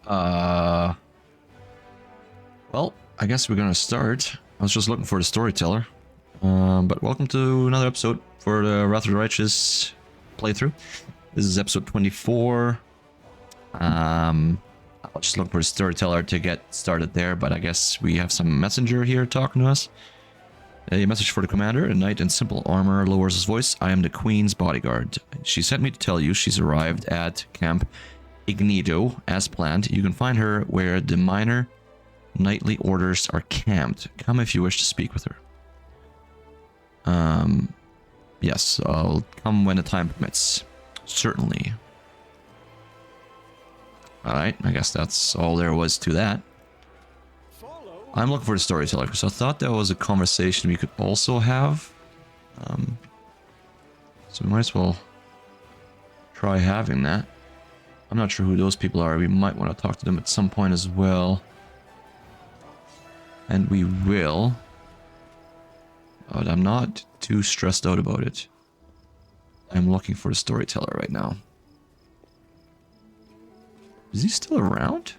Uh, well, I guess we're gonna start. I was just looking for the storyteller. But welcome to another episode for the Wrath of the Righteous playthrough. This is episode 24. I'll just look for the storyteller to get started there, but I guess we have some messenger here talking to us. A message for the commander. A knight in simple armor lowers his voice. I am the queen's bodyguard. She sent me to tell you she's arrived at Camp Ignito as planned. You can find her where the minor nightly orders are camped. Come if you wish to speak with her. Yes, I'll come when the time permits. Certainly. Alright, I guess that's all there was to that. I'm looking for the storyteller, because I thought that was a conversation we could also have. So we might as well try having that. I'm not sure who those people are. We might want to talk to them at some point as well. And we will. But I'm not too stressed out about it. I'm looking for the storyteller right now. Is he still around?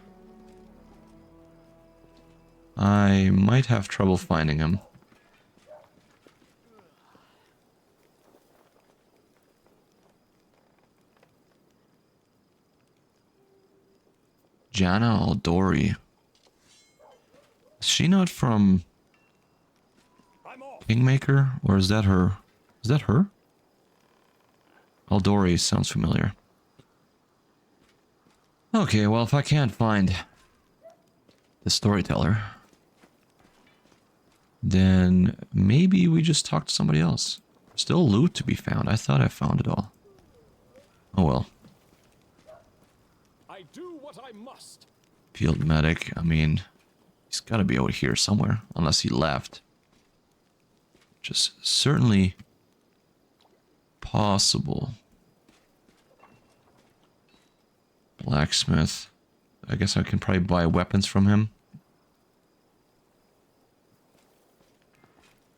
I might have trouble finding him. Jana Aldori. Is she not from Kingmaker? Or is that her? Is that her? Aldori sounds familiar. Okay, well, if I can't find the storyteller, then maybe we just talk to somebody else. Still loot to be found. I thought I found it all. Oh well. I do what I must. Field medic. I mean, he's got to be out here somewhere, unless he left. Which is certainly possible. Blacksmith. I guess I can probably buy weapons from him.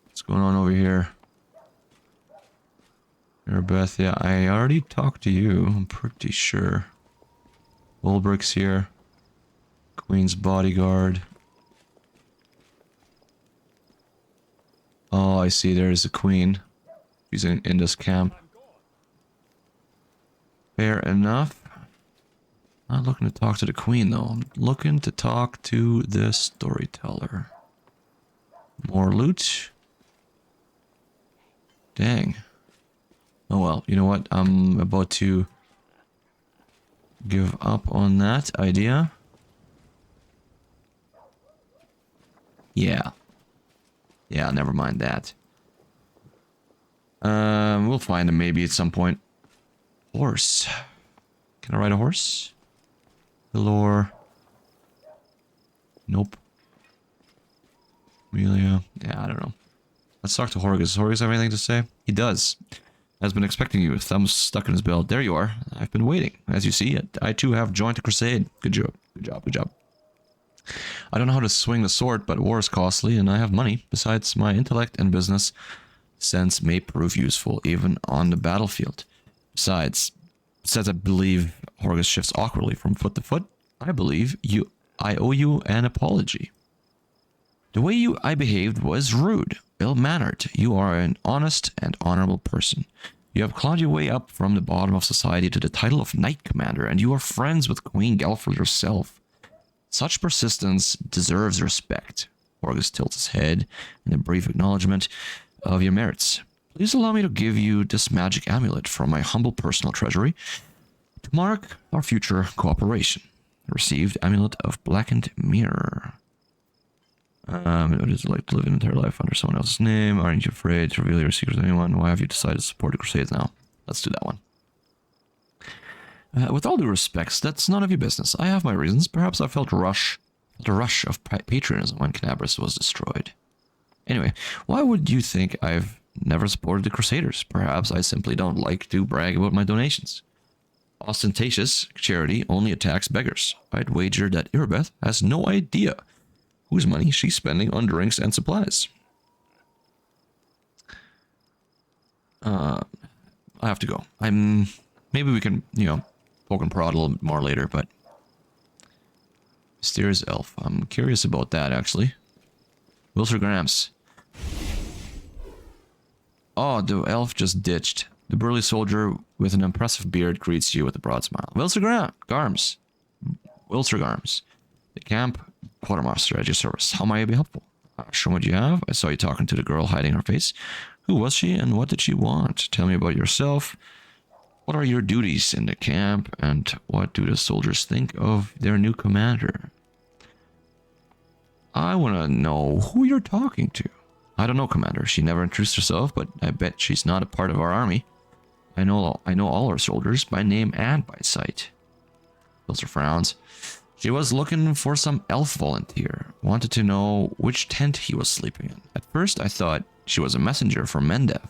What's going on over here? Beth, yeah, I already talked to you, I'm pretty sure. Wolbrick's here. Queen's bodyguard. Oh, I see, there's the queen. She's in this camp. Fair enough. Not looking to talk to the queen, though. I'm looking to talk to the storyteller. More loot. Dang. Oh well, you know what? I'm about to give up on that idea. Yeah. Yeah, never mind that. We'll find him maybe at some point. Horse. Can I ride a horse? Galore. Nope. Amelia. Yeah, I don't know. Let's talk to Horgus. Does Horgus have anything to say? He does. Has been expecting you with thumbs stuck in his belt. There you are. I've been waiting. As you see, I too have joined the crusade. Good job. Good job. Good job. I don't know how to swing the sword, but war is costly and I have money. Besides, my intellect and business sense may prove useful even on the battlefield. Besides, since I believe Horgus shifts awkwardly from foot to foot, I believe I owe you an apology. The way I behaved was rude, ill-mannered. You are an honest and honorable person. You have clawed your way up from the bottom of society to the title of Knight Commander, and you are friends with Queen Galford herself. Such persistence deserves respect. Horgus tilts his head in a brief acknowledgement of your merits. Please allow me to give you this magic amulet from my humble personal treasury to mark our future cooperation. Received amulet of blackened mirror. What is it like to live an entire life under someone else's name? Aren't you afraid to reveal your secrets to anyone? Why have you decided to support the Crusades now? Let's do that one. With all due respects, that's none of your business. I have my reasons. Perhaps I felt a rush of patriotism when Canabras was destroyed. Anyway, why would you think I've never supported the Crusaders? Perhaps I simply don't like to brag about my donations. Ostentatious charity only attacks beggars. I'd wager that Irabeth has no idea whose money she's spending on drinks and supplies. I have to go. Maybe we can, poke and prod a little bit more later, but Mysterious elf. I'm curious about that, actually. Wilson Grams. Oh, the elf just ditched. The burly soldier with an impressive beard greets you with a broad smile. Wilson Garms. Wilson Garms. The camp quartermaster at your service. How may I be helpful? Show me what you have. I saw you talking to the girl hiding her face. Who was she and what did she want? Tell me about yourself. What are your duties in the camp and what do the soldiers think of their new commander? I want to know who you're talking to. I don't know, Commander. She never introduced herself, but I bet she's not a part of our army. I know all our soldiers by name and by sight. Those are frowns. She was looking for some elf volunteer. Wanted to know which tent he was sleeping in. At first, I thought she was a messenger from Mendev.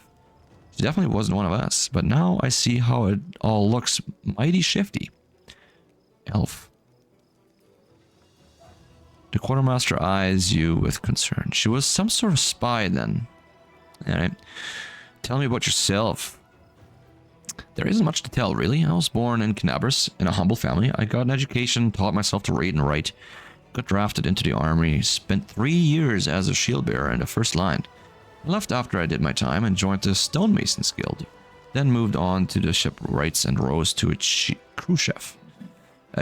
She definitely wasn't one of us, but now I see how it all looks mighty shifty. Elf. The quartermaster eyes you with concern. She was some sort of spy then. Alright. Tell me about yourself. There isn't much to tell, really. I was born in Canabras, in a humble family. I got an education, taught myself to read and write. Got drafted into the army, spent 3 years as a shield bearer in the first line. I left after I did my time and joined the stonemasons guild. Then moved on to the shipwrights and rose to a crew chef.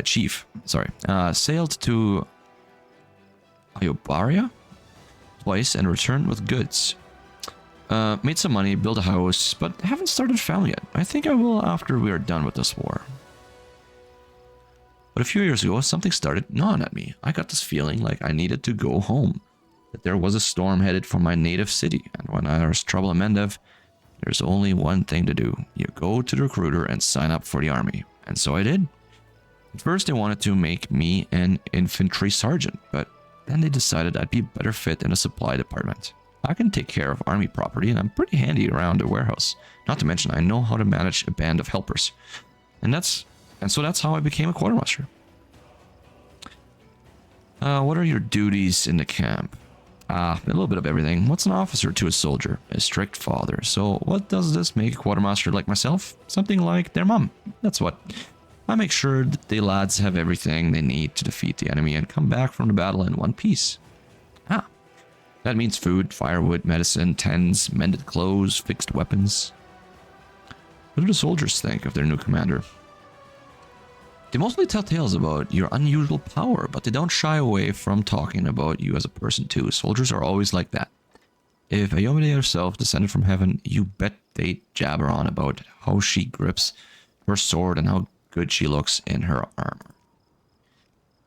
Chief. Sailed to Iobaria twice and returned with goods. Made some money, built a house, but haven't started a family yet. I think I will after we are done with this war. But a few years ago, something started gnawing at me. I got this feeling like I needed to go home. That there was a storm headed for my native city, and when there's trouble in Mendev, there's only one thing to do. You go to the recruiter and sign up for the army. And so I did. At first they wanted to make me an infantry sergeant, but then they decided I'd be a better fit in a supply department. I can take care of army property and I'm pretty handy around a warehouse. Not to mention I know how to manage a band of helpers. So that's how I became a quartermaster. What are your duties in the camp? A little bit of everything. What's an officer to a soldier? A strict father. So what does this make a quartermaster like myself? Something like their mom. That's what. I make sure that the lads have everything they need to defeat the enemy and come back from the battle in one piece. That means food, firewood, medicine, tents, mended clothes, fixed weapons. What do the soldiers think of their new commander? They mostly tell tales about your unusual power, but they don't shy away from talking about you as a person too. Soldiers are always like that. If Ayomide herself descended from heaven, you bet they jabber on about how she grips her sword and how good she looks in her armor.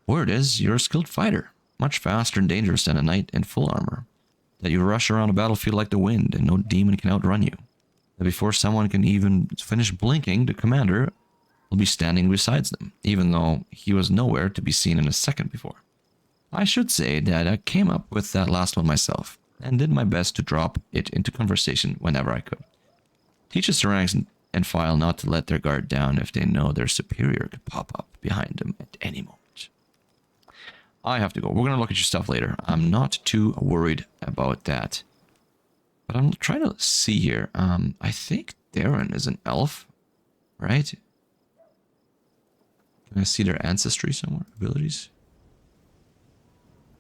Word is, you're a skilled fighter, much faster and dangerous than a knight in full armor. That you rush around a battlefield like the wind and no demon can outrun you. That before someone can even finish blinking, the commander will be standing beside them, even though he was nowhere to be seen in a second before. I should say that I came up with that last one myself, and did my best to drop it into conversation whenever I could. Teaches the ranks and file not to let their guard down if they know their superior could pop up behind them at any moment. I have to go. We're going to look at your stuff later. I'm not too worried about that. But I'm trying to see here. I think Darren is an elf, right? Can I see their ancestry somewhere? Abilities?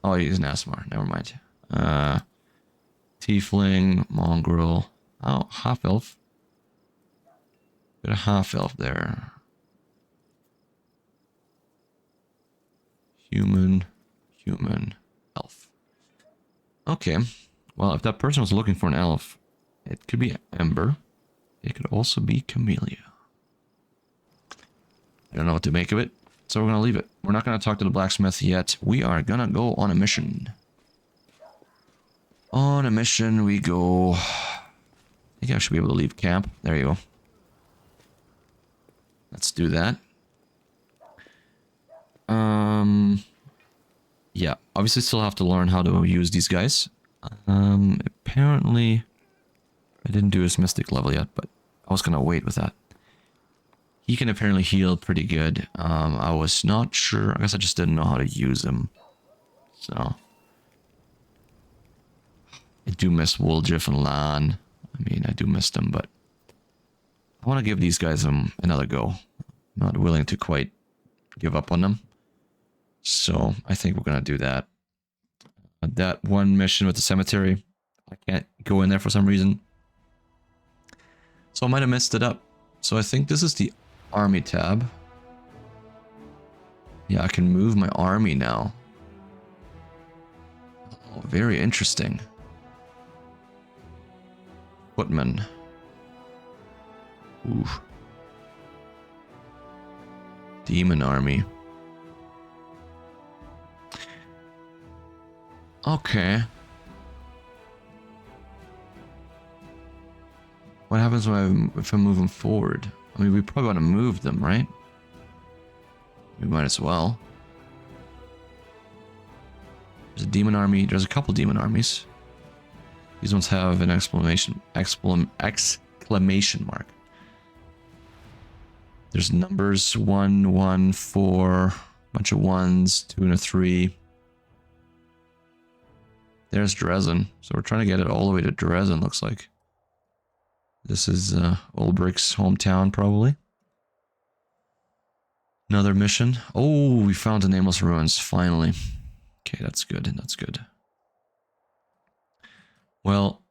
Oh, he's an Asmar. Never mind. Tiefling, mongrel. Oh, half-elf. Got a half-elf there. Human, elf. Okay. Well, if that person was looking for an elf, it could be Ember. It could also be Camellia. I don't know what to make of it, so we're going to leave it. We're not going to talk to the blacksmith yet. We are going to go on a mission. On a mission we go. I think I should be able to leave camp. There you go. Let's do that. Yeah, obviously still have to learn how to use these guys. Apparently I didn't do his mystic level yet, but I was going to wait with that. He can apparently heal pretty good. I was not sure. I guess I just didn't know how to use him. So I do miss Woljif and Lan. I mean, I do miss them, but I want to give these guys another go. I'm not willing to quite give up on them. So I think we're going to do that. That one mission with the cemetery, I can't go in there for some reason. So I might have messed it up. So I think this is the army tab. Yeah, I can move my army now. Oh, very interesting. Footman. Ooh. Demon army. Okay. What happens when if I move them forward? I mean, we probably want to move them, right? We might as well. There's a demon army. There's a couple demon armies. These ones have an exclamation mark. There's numbers 1, 1, 4, bunch of 1s, 2 and a 3. There's Dresden. So we're trying to get it all the way to Dresden, looks like. This is Ulbrich's hometown, probably. Another mission. Oh, we found the Nameless Ruins, finally. Okay, that's good, that's good. Well,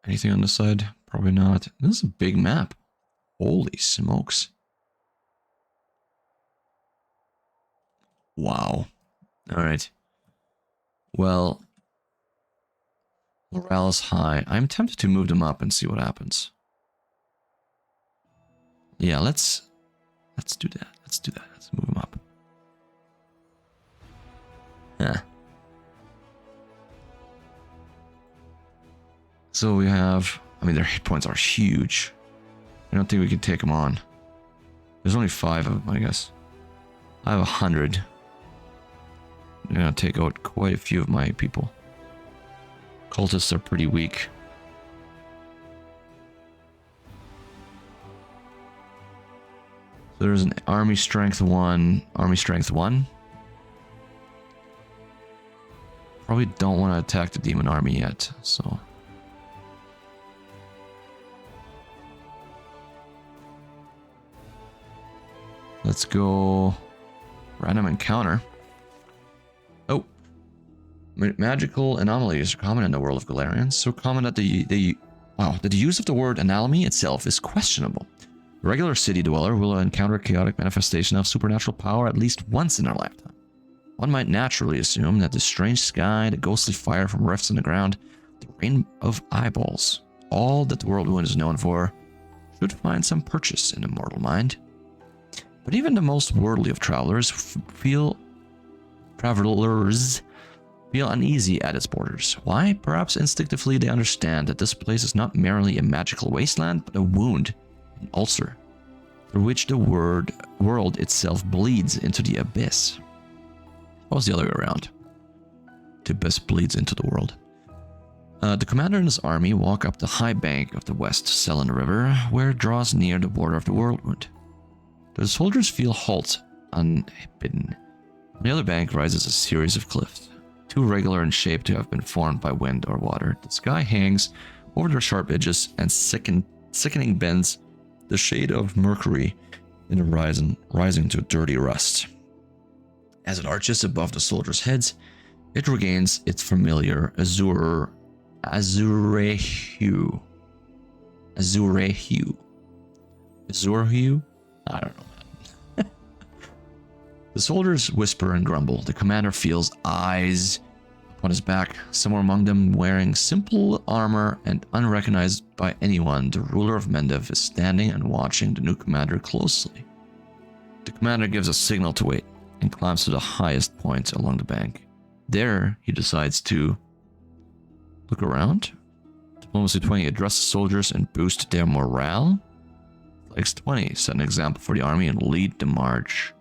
anything on this side? Probably not. This is a big map. Holy smokes. Wow. Alright. Well, morale is high. I'm tempted to move them up and see what happens. Yeah, let's do that. Let's do that. Let's move them up. Yeah. So we have, I mean, their hit points are huge. I don't think we can take them on. There's only 5 of them, I guess. I have 100. I'm gonna take out quite a few of my people. Cultists are pretty weak. So there's an army strength 1, army strength 1. Probably don't want to attack the demon army yet, so. Let's go random encounter. Oh. Magical anomalies are common in the world of Galarians. So common that the use of the word anomaly itself is questionable. A regular city dweller will encounter a chaotic manifestation of supernatural power at least once in their lifetime. One might naturally assume that the strange sky, the ghostly fire from rifts in the ground, the rain of eyeballs, all that the Whirlwind is known for, should find some purchase in the mortal mind. But even the most worldly of travelers feel uneasy at its borders. Why? Perhaps instinctively they understand that this place is not merely a magical wasteland, but a wound, an ulcer, through which the world itself bleeds into the abyss. Or was the other way around? The abyss bleeds into the world. The commander and his army walk up the high bank of the West Selen River, where it draws near the border of the Whirlwind. The soldiers feel halt, unbidden. On the other bank rises a series of cliffs, too regular in shape to have been formed by wind or water. The sky hangs over their sharp edges and sickening bends, the shade of mercury in the horizon rising to dirty rust. As it arches above the soldiers' heads, it regains its familiar azure hue. Azure hue? I don't know. The soldiers whisper and grumble. The commander feels eyes upon his back, somewhere among them wearing simple armor and unrecognized by anyone. The ruler of Mendev is standing and watching the new commander closely. The commander gives a signal to wait and climbs to the highest point along the bank. There, he decides to look around. Diplomacy 20, address the soldiers and boost their morale. Athletics 20, set an example for the army and lead the march.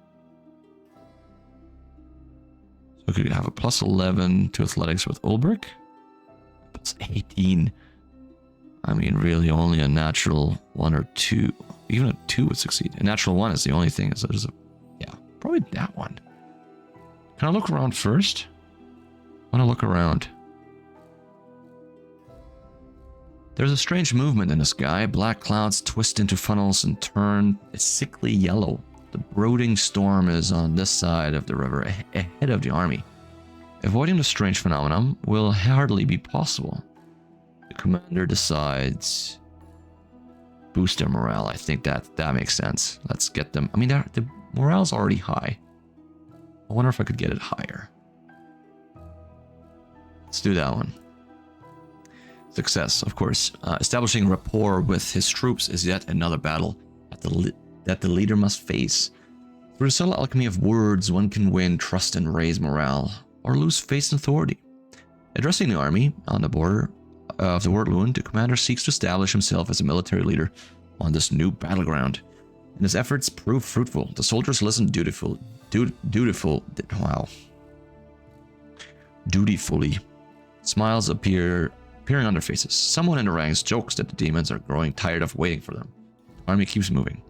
So we could have a plus 11 to athletics with Ulbrich. Plus 18. I mean, really only a natural 1 or 2. Even a 2 would succeed. A natural 1 is the only thing. So there's probably that one. Can I look around first? I want to look around. There's a strange movement in the sky. Black clouds twist into funnels and turn a sickly yellow. The brooding storm is on this side of the river, ahead of the army. Avoiding the strange phenomenon will hardly be possible. The commander decides... Boost their morale. I think that makes sense. Let's get them... I mean, the morale's already high. I wonder if I could get it higher. Let's do that one. Success, of course. Establishing rapport with his troops is yet another battle that the leader must face. Through the subtle alchemy of words, one can win trust and raise morale, or lose faith and authority. Addressing the army on the border of the Worldwound, the commander seeks to establish himself as a military leader on this new battleground. And his efforts prove fruitful. The soldiers listen dutifully. Smiles appearing on their faces. Someone in the ranks jokes that the demons are growing tired of waiting for them. The army keeps moving.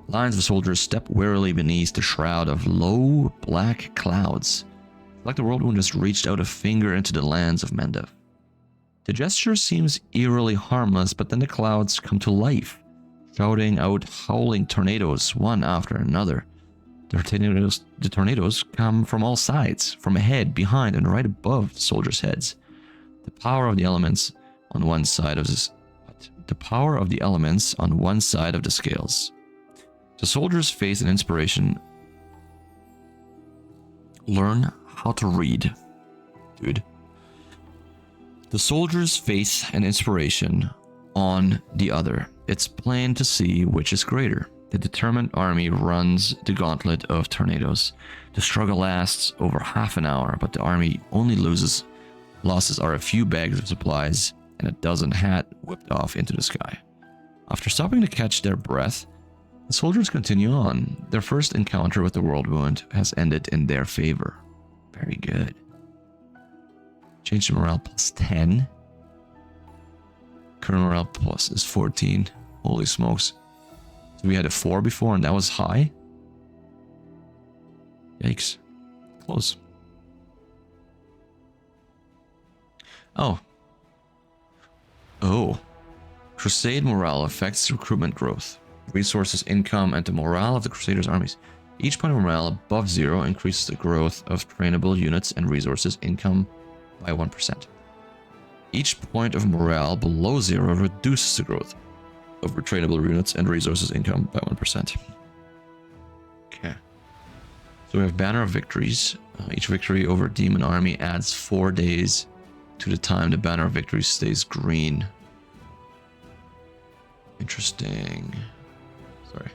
Lines of soldiers step wearily beneath the shroud of low, black clouds. Like the Worldwound just reached out a finger into the lands of Mendev. The gesture seems eerily harmless, but then the clouds come to life, shouting out howling tornadoes, one after another. The tornadoes come from all sides, from ahead, behind, and right above the soldiers' heads. The power of the elements on one side of this... The power of the elements on one side of the scales. The soldiers face an inspiration. Learn how to read, dude. The soldiers face an inspiration on the other. It's plain to see which is greater. The determined army runs the gauntlet of tornadoes. The struggle lasts over half an hour, but the army only losses. Losses are a few bags of supplies and a dozen hat whipped off into the sky. After stopping to catch their breath, the soldiers continue on. Their first encounter with the Worldwound has ended in their favor. Very good. Change the morale plus 10. Current morale plus is 14. Holy smokes. So we had a 4 before and that was high? Yikes. Close. Oh. Crusade morale affects recruitment growth, resources, income, and the morale of the Crusaders' armies. Each point of morale above 0 increases the growth of trainable units and resources income by 1%. Each point of morale below 0 reduces the growth of trainable units and resources income by 1%. Okay. So we have Banner of Victories. Each victory over Demon Army adds 4 days to the time the Banner of Victory stays green. Interesting. Sorry.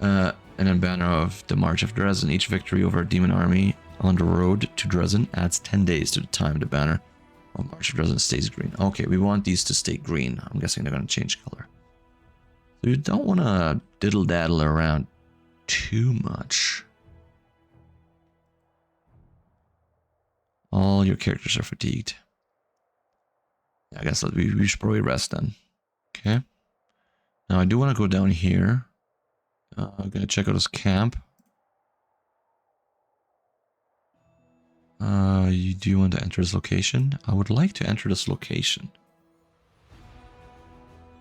And then Banner of the March of Dresden. Each victory over a Demon Army on the road to Dresden adds 10 days to the time the Banner of March of Dresden stays green. Okay, we want these to stay green. I'm guessing they're going to change color. So you don't want to diddle-daddle around too much. All your characters are fatigued. I guess we should probably rest then. Okay. Now I do want to go down here. I'm going to check out his camp. Do you want to enter this location? I would like to enter this location.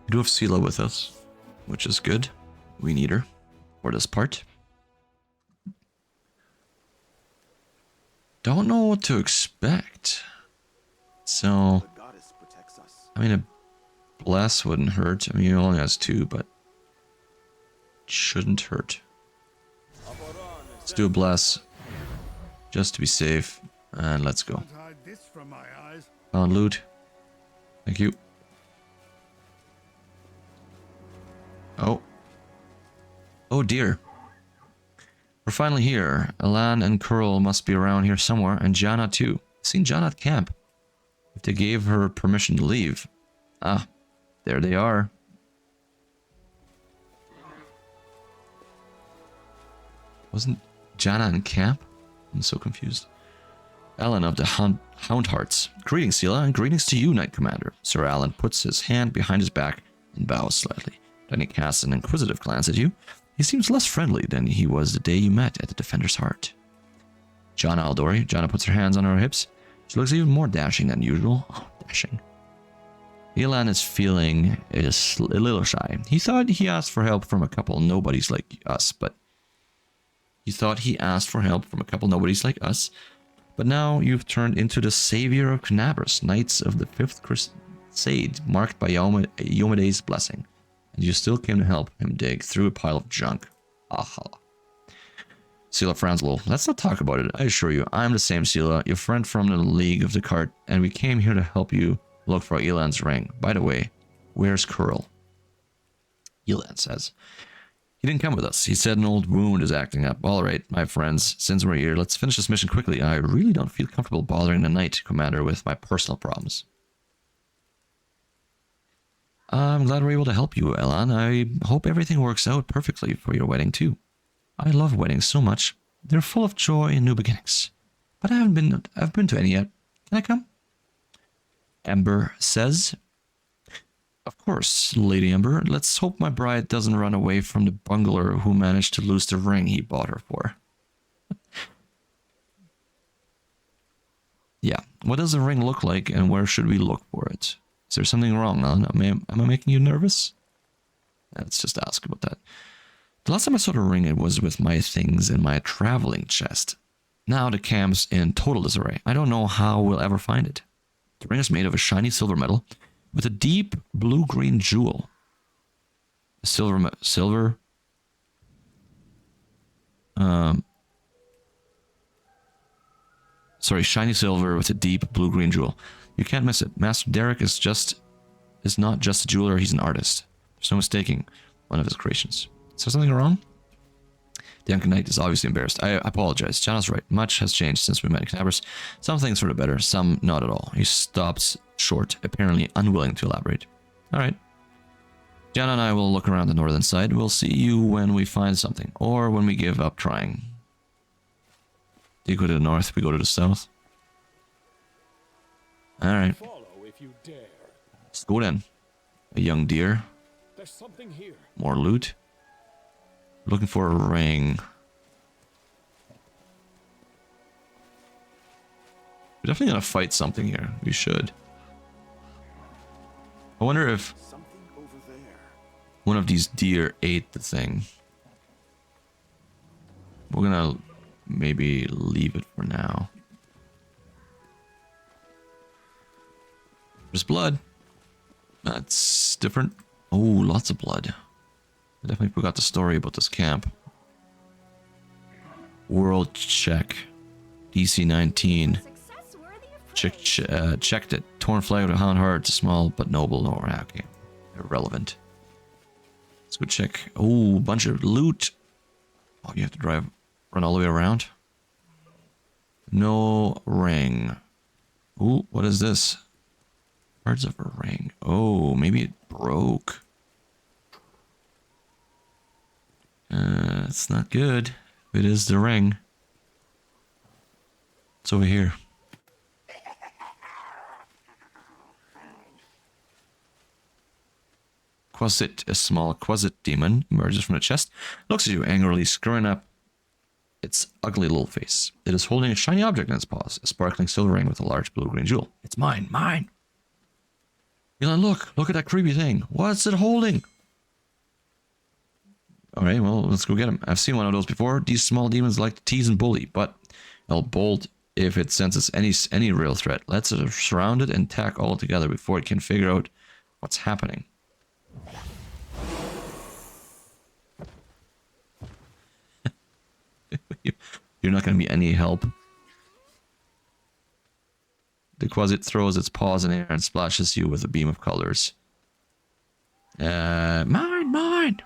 We do have Sela with us, which is good. We need her for this part. Don't know what to expect. So, I mean, a bless wouldn't hurt. I mean, he only has 2, but it shouldn't hurt. Let's do a bless, just to be safe, and let's go. Found loot. Thank you. Oh. Oh dear. We're finally here. Alan and Curl must be around here somewhere, and Jana too. I've seen Jana at camp. If they gave her permission to leave. Ah, there they are. Wasn't Jana in camp? I'm so confused. Alan of the Hound Hearts. Greetings, Sela, and greetings to you, Knight Commander. Sir Alan puts his hand behind his back and bows slightly. Then he casts an inquisitive glance at you. He seems less friendly than he was the day you met at the Defender's Heart. Jana Aldori. Jana puts her hands on her hips. She looks even more dashing than usual. Oh, dashing. Elan is feeling a little shy. He thought he asked for help from a couple nobodies like us, but You thought he asked for help from a couple nobodies like us, but now you've turned into the savior of Knabras, knights of the 5th Crusade, marked by Yomede's blessing. And you still came to help him dig through a pile of junk. Aha. Sela frowns a little. Let's not talk about it. I assure you, I'm the same Sela, your friend from the League of the Cart, and we came here to help you look for Elan's ring. By the way, where's Curl? Elan says. He didn't come with us. He said an old wound is acting up. Alright, my friends, since we're here, let's finish this mission quickly. I really don't feel comfortable bothering the Knight Commander with my personal problems. I'm glad we're able to help you, Elan. I hope everything works out perfectly for your wedding, too. I love weddings so much. They're full of joy and new beginnings. But I've been to any yet. Can I come? Ember says. Of course, Lady Ember. Let's hope my bride doesn't run away from the bungler who managed to lose the ring he bought her for. Yeah. What does the ring look like and where should we look for it? Is there something wrong, Alan? Am I making you nervous? Let's just ask about that. The last time I saw the ring, it was with my things in my traveling chest. Now the camp's in total disarray. I don't know how we'll ever find it. The ring is made of a shiny silver metal with a deep blue-green jewel. Sorry, shiny silver with a deep blue-green jewel. You can't miss it. Master Derek is not just a jeweler, he's an artist. There's no mistaking one of his creations. Is there something wrong? The young knight is obviously embarrassed. I apologize. Jana's right. Much has changed since we met in Knabras. Some things for the better, some not at all. He stops short, apparently unwilling to elaborate. Alright. Jana and I will look around the northern side. We'll see you when we find something, or when we give up trying. Do you go to the north, we go to the south? Alright. Let's go then. A young deer. There's something here. More loot. Looking for a ring. We're definitely gonna fight something here. We should. I wonder if one of these deer ate the thing. We're gonna maybe leave it for now. There's blood. That's different. Oh, lots of blood. I definitely forgot the story about this camp. World check. DC 19. Checked it. Torn flag of the Hound Heart. Small but noble. Oh, okay. Irrelevant. Let's go check. Oh, bunch of loot. Oh, you have to run all the way around? No ring. Ooh, what is this? Parts of a ring. Oh, maybe it broke. It's not good. It is the ring. It's over here. Quasit, a small Quasit demon, emerges from the chest, looks at you angrily, screwing up its ugly little face. It is holding a shiny object in its paws, a sparkling silver ring with a large blue-green jewel. It's mine, mine! Elon, look at that creepy thing. What's it holding? Alright, well, let's go get him. I've seen one of those before. These small demons like to tease and bully, but they'll bolt if it senses any real threat. Let's surround it and attack all together before it can figure out what's happening. You're not going to be any help. The Quasit throws its paws in the air and splashes you with a beam of colors. Mine!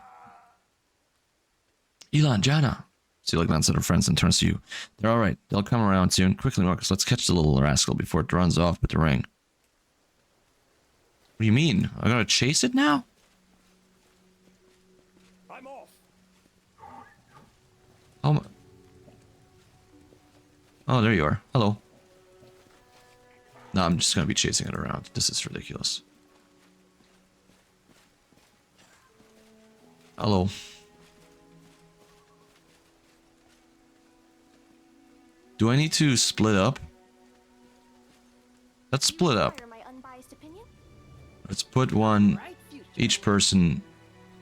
Elon, Jana. Sela glances at her friends and turns to you. They're alright. They'll come around soon. Quickly, Marcus, let's catch the little rascal before it runs off with the ring. What do you mean? I'm gonna chase it now? I'm off. Oh, there you are. Hello. No, I'm just gonna be chasing it around. This is ridiculous. Hello. Do I need to split up? Let's split up. Let's put one, each person.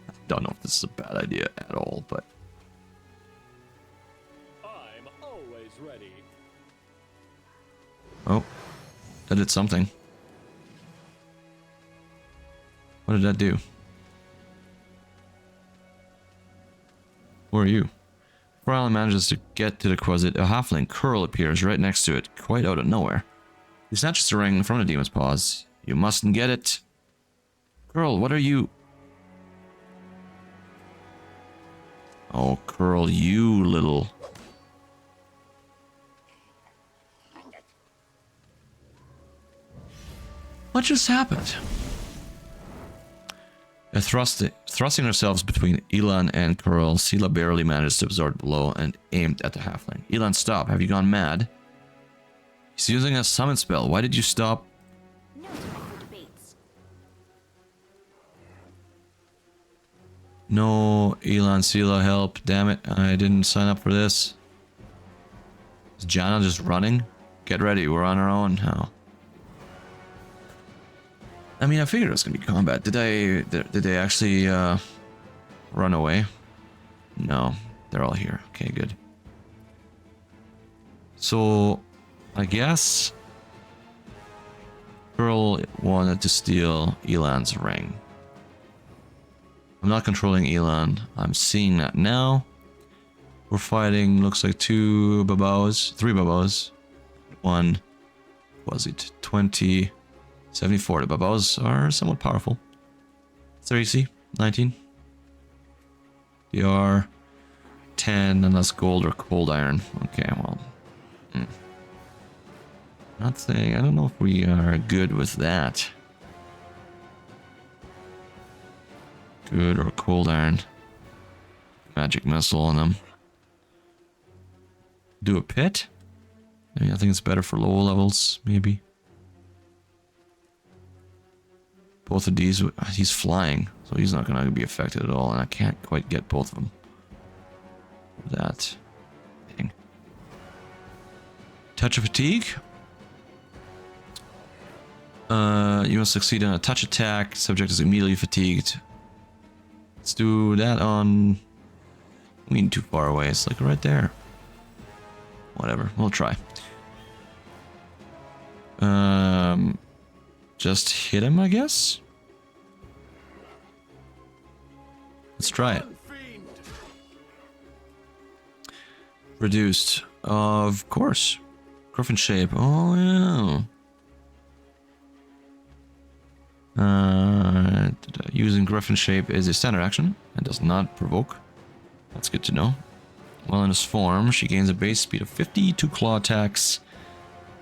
I don't know if this is a bad idea at all, but That did something. What did that do? Who are you? Before Alan manages to get to the closet, a halfling curl appears right next to it, quite out of nowhere. He snatches the ring from the demon's paws. You mustn't get it. Curl, what are you? Oh, Curl, you little... What just happened? Thrusting herself between Elan and Curl, Sela barely managed to absorb the blow and aimed at the halfling. Elan, stop. Have you gone mad? He's using a summon spell. Why did you stop? No time for debates. No, Elan, Sela, help. Damn it. I didn't sign up for this. Is Jana just running? Get ready. We're on our own now. I mean, I figured it was gonna be combat. Did they actually run away? No, they're all here. Okay, good. So, I guess Girl wanted to steal Elan's ring. I'm not controlling Elan. I'm seeing that now. We're fighting. Looks like three babos. One. Was it 20? 74. The babos are somewhat powerful. 30, 19. They are 10 unless gold or cold iron. Okay, well. Not saying, I don't know if we are good with that. Good or cold iron. Magic missile on them. Do a pit? I mean, I think it's better for low levels, maybe. Both of these, he's flying, so he's not going to be affected at all, and I can't quite get both of them. That. Dang. Touch of fatigue. You must succeed on a touch attack. Subject is immediately fatigued. Let's do that on... We ain't too far away. It's like right there. Whatever. We'll try. Just hit him, I guess? Let's try it. Reduced. Of course. Griffin shape. Oh, yeah. Using Griffin shape is a standard action and does not provoke. That's good to know. While in this form, she gains a base speed of 50, 2 claw attacks,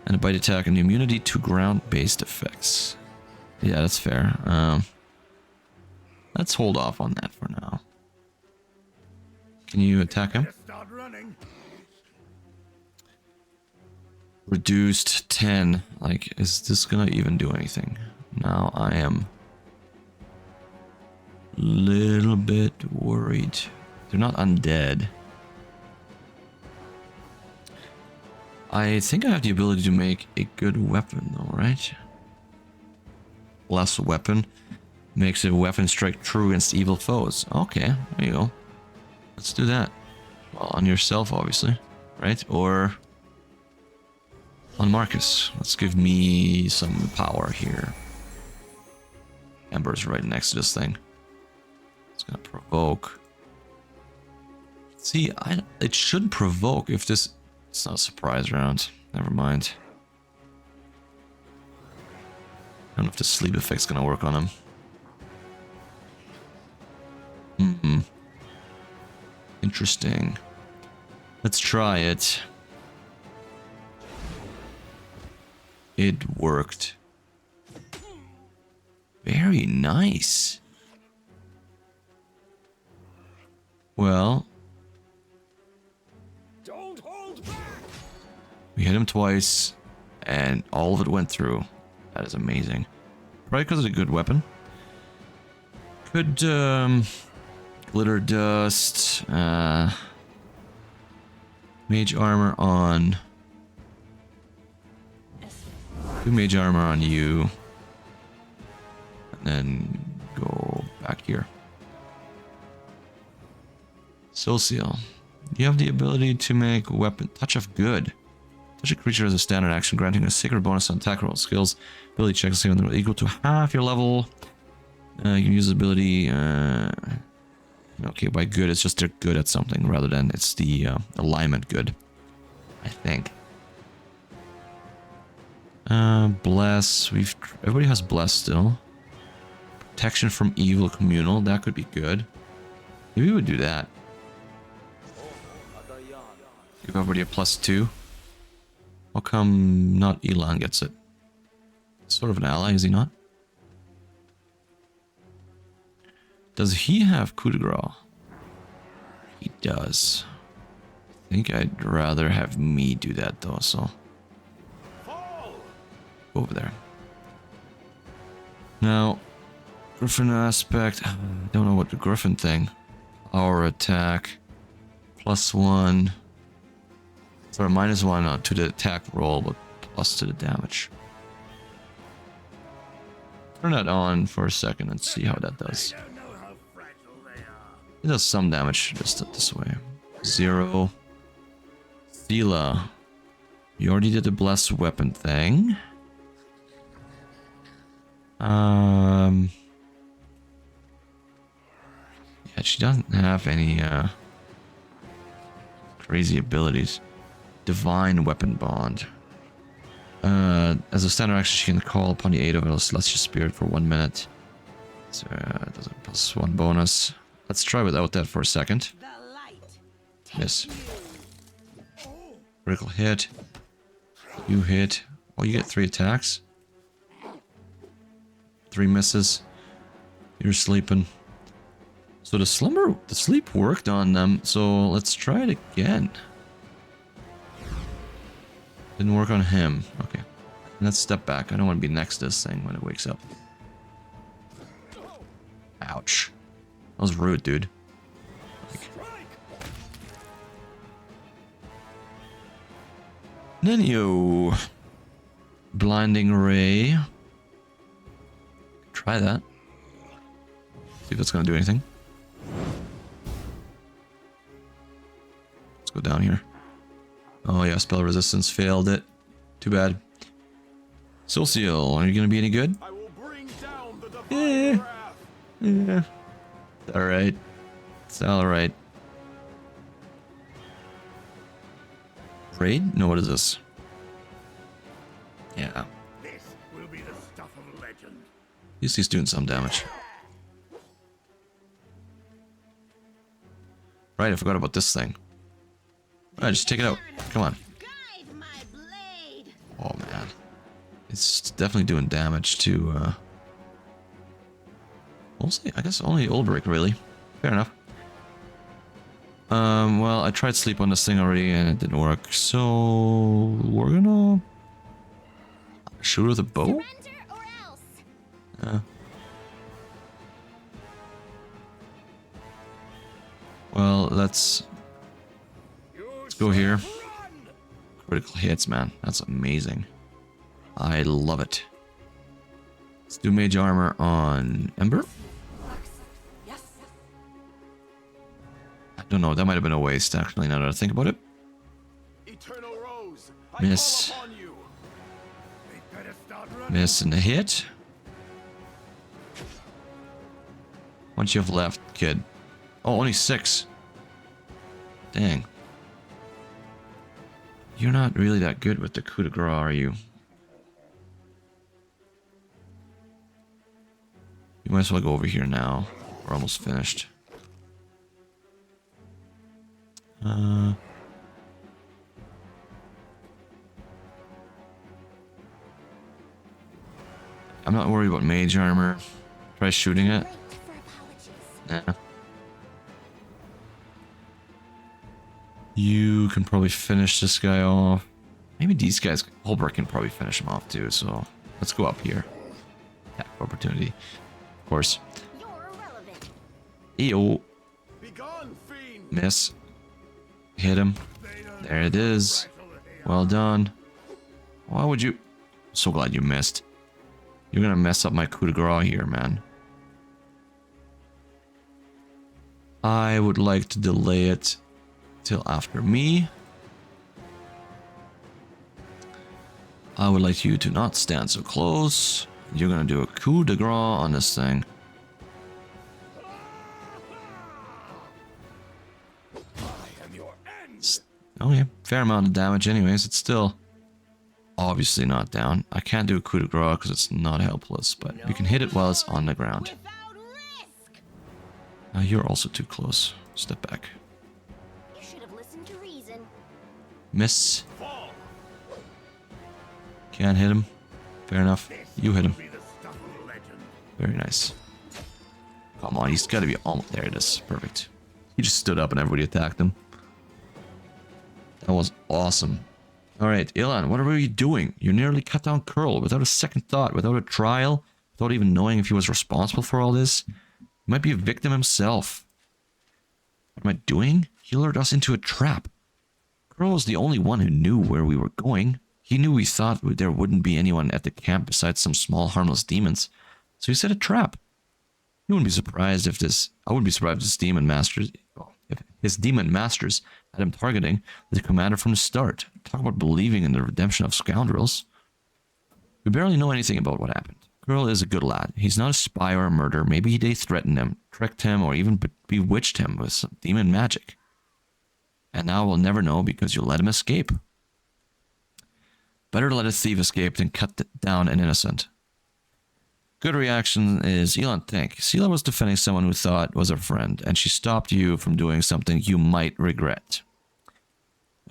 and a bite attack, and immunity to ground-based effects. Yeah, that's fair. Let's hold off on that for now. Can you attack him? Reduced 10. Like, is this gonna even do anything? Now I am a little bit worried. They're not undead. I think I have the ability to make a good weapon though, right? Less weapon makes a weapon strike true against evil foes. Okay, there you go. Let's do that. Well, on yourself, obviously, right? Or on Marcus. Let's give me some power here. Ember's right next to this thing. It's gonna provoke. See, it should provoke if this... It's not a surprise round. Never mind. I don't know if the sleep effect's gonna work on him. Interesting. Let's try it. It worked. Very nice. Well, Don't hold back. we hit him twice, and all of it went through. That is amazing. Probably because it's a good weapon. Could, glitter dust, mage armor on... Do mage armor on you. And then go back here. Soul Seal. You have the ability to make weapon... Touch of good. Touch a creature as a standard action, granting a sacred bonus on attack roll. Skills, ability checks, saving throw equal to half your level. You can use the ability. Okay, by good, it's just they're good at something rather than it's the alignment good. I think. Bless. Everybody has bless still. Protection from evil communal. That could be good. Maybe we would do that. Give everybody a +2. How come not Elan gets it? Sort of an ally, is he not? Does he have coup de grace? He does. I think I'd rather have me do that though, so... Go over there. Now, Griffin aspect. I don't know what the Griffin thing. Our attack. +1. Sorry, -1 to the attack roll, but plus to the damage. Turn that on for a second and see how that does. It does some damage just this way. 0. Sela. You already did the blessed weapon thing. Yeah, she doesn't have any crazy abilities. Divine weapon bond. As a standard action, she can call upon the aid of a celestial spirit for 1 minute. So it does a +1 bonus. Let's try without that for a second. Miss. Critical hit. You hit. Oh, you get 3 attacks. 3 misses. You're sleeping. So the sleep worked on them. So let's try it again. Didn't work on him. Okay. Let's step back. I don't want to be next to this thing when it wakes up. Ouch. That was rude, dude. Nenio. Blinding Ray. Try that. See if that's going to do anything. Let's go down here. Oh yeah, spell resistance failed it. Too bad. Soul Seal, are you going to be any good? I will bring down the divine wrath. Yeah. It's alright. It's alright. Raid? No, what is this? Yeah. This will be the stuff of legend. At least he's doing some damage. Right, I forgot about this thing. Alright, just take it out. Come on. Guide my blade. Oh man. It's definitely doing damage to mostly, I guess only Ulbrich really. Fair enough. Well, I tried sleep on this thing already and it didn't work. So we're gonna shoot with a bow? Surrender or else. Well, let's go here. Critical hits, man. That's amazing. I love it. Let's do mage armor on Ember. Yes. I don't know. That might have been a waste, actually, now that I think about it. Eternal Rose, I Miss. call upon you. They better start running. Miss and a hit. What you have left, kid? Oh, only 6. Dang. You're not really that good with the coup de grace, are you? You might as well go over here now. We're almost finished. I'm not worried about mage armor. Try shooting it. Great for apologies. Nah. You can probably finish this guy off. Maybe these guys, Holbrook can probably finish him off too, so let's go up here. Attack opportunity. Of course. You're irrelevant. Ew. Begone, fiend. Miss. Hit him. There it is. Well done. Why would you... So glad you missed. You're gonna mess up my coup de grace here, man. I would like to delay it till after me. I would like you to not stand so close. You're gonna do a coup de grace on this thing. I am your end. Oh yeah, fair amount of damage anyways. It's still obviously not down. I can't do a coup de grace because it's not helpless, but we can hit it while it's on the ground. Without risk. You're also too close. Step back. You should have listened to reason. Miss. Fall. Can't hit him. Fair enough. You hit him. Be the stuff of legend. Very nice. Come on, he's got to be almost... There it is. Perfect. He just stood up and everybody attacked him. That was awesome. Alright, Ilan, what were you doing? You nearly cut down Curl without a second thought, without a trial, without even knowing if he was responsible for all this. He might be a victim himself. What am I doing? He lured us into a trap. Curl was the only one who knew where we were going. He knew we thought there wouldn't be anyone at the camp besides some small harmless demons. So he set a trap. You wouldn't be surprised if this... I wouldn't be surprised if his demon masters had him targeting the commander from the start. Talk about believing in the redemption of scoundrels. We barely know anything about what happened. Girl is a good lad. He's not a spy or a murderer. Maybe they threatened him, tricked him, or even bewitched him with some demon magic. And now we'll never know because you let him escape. Better to let a thief escape than cut down an innocent. Good reaction is, Elon, think. Sela was defending someone who thought was a friend, and she stopped you from doing something you might regret.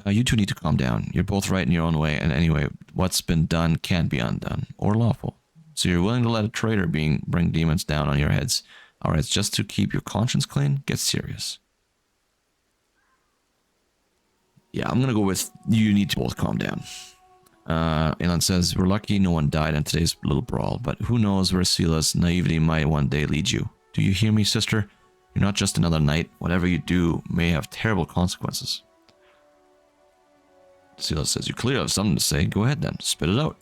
You two need to calm down. You're both right in your own way, and anyway, what's been done can't be undone, or lawful. So you're willing to let a traitor bring demons down on your heads. Alright, just to keep your conscience clean, get serious. Yeah, I'm gonna go with, you need to both calm down. Elon says, we're lucky no one died in today's little brawl, but who knows where Sela's naivety might one day lead you. Do you hear me, sister? You're not just another knight. Whatever you do may have terrible consequences. Sela says, you clearly have something to say. Go ahead then, spit it out.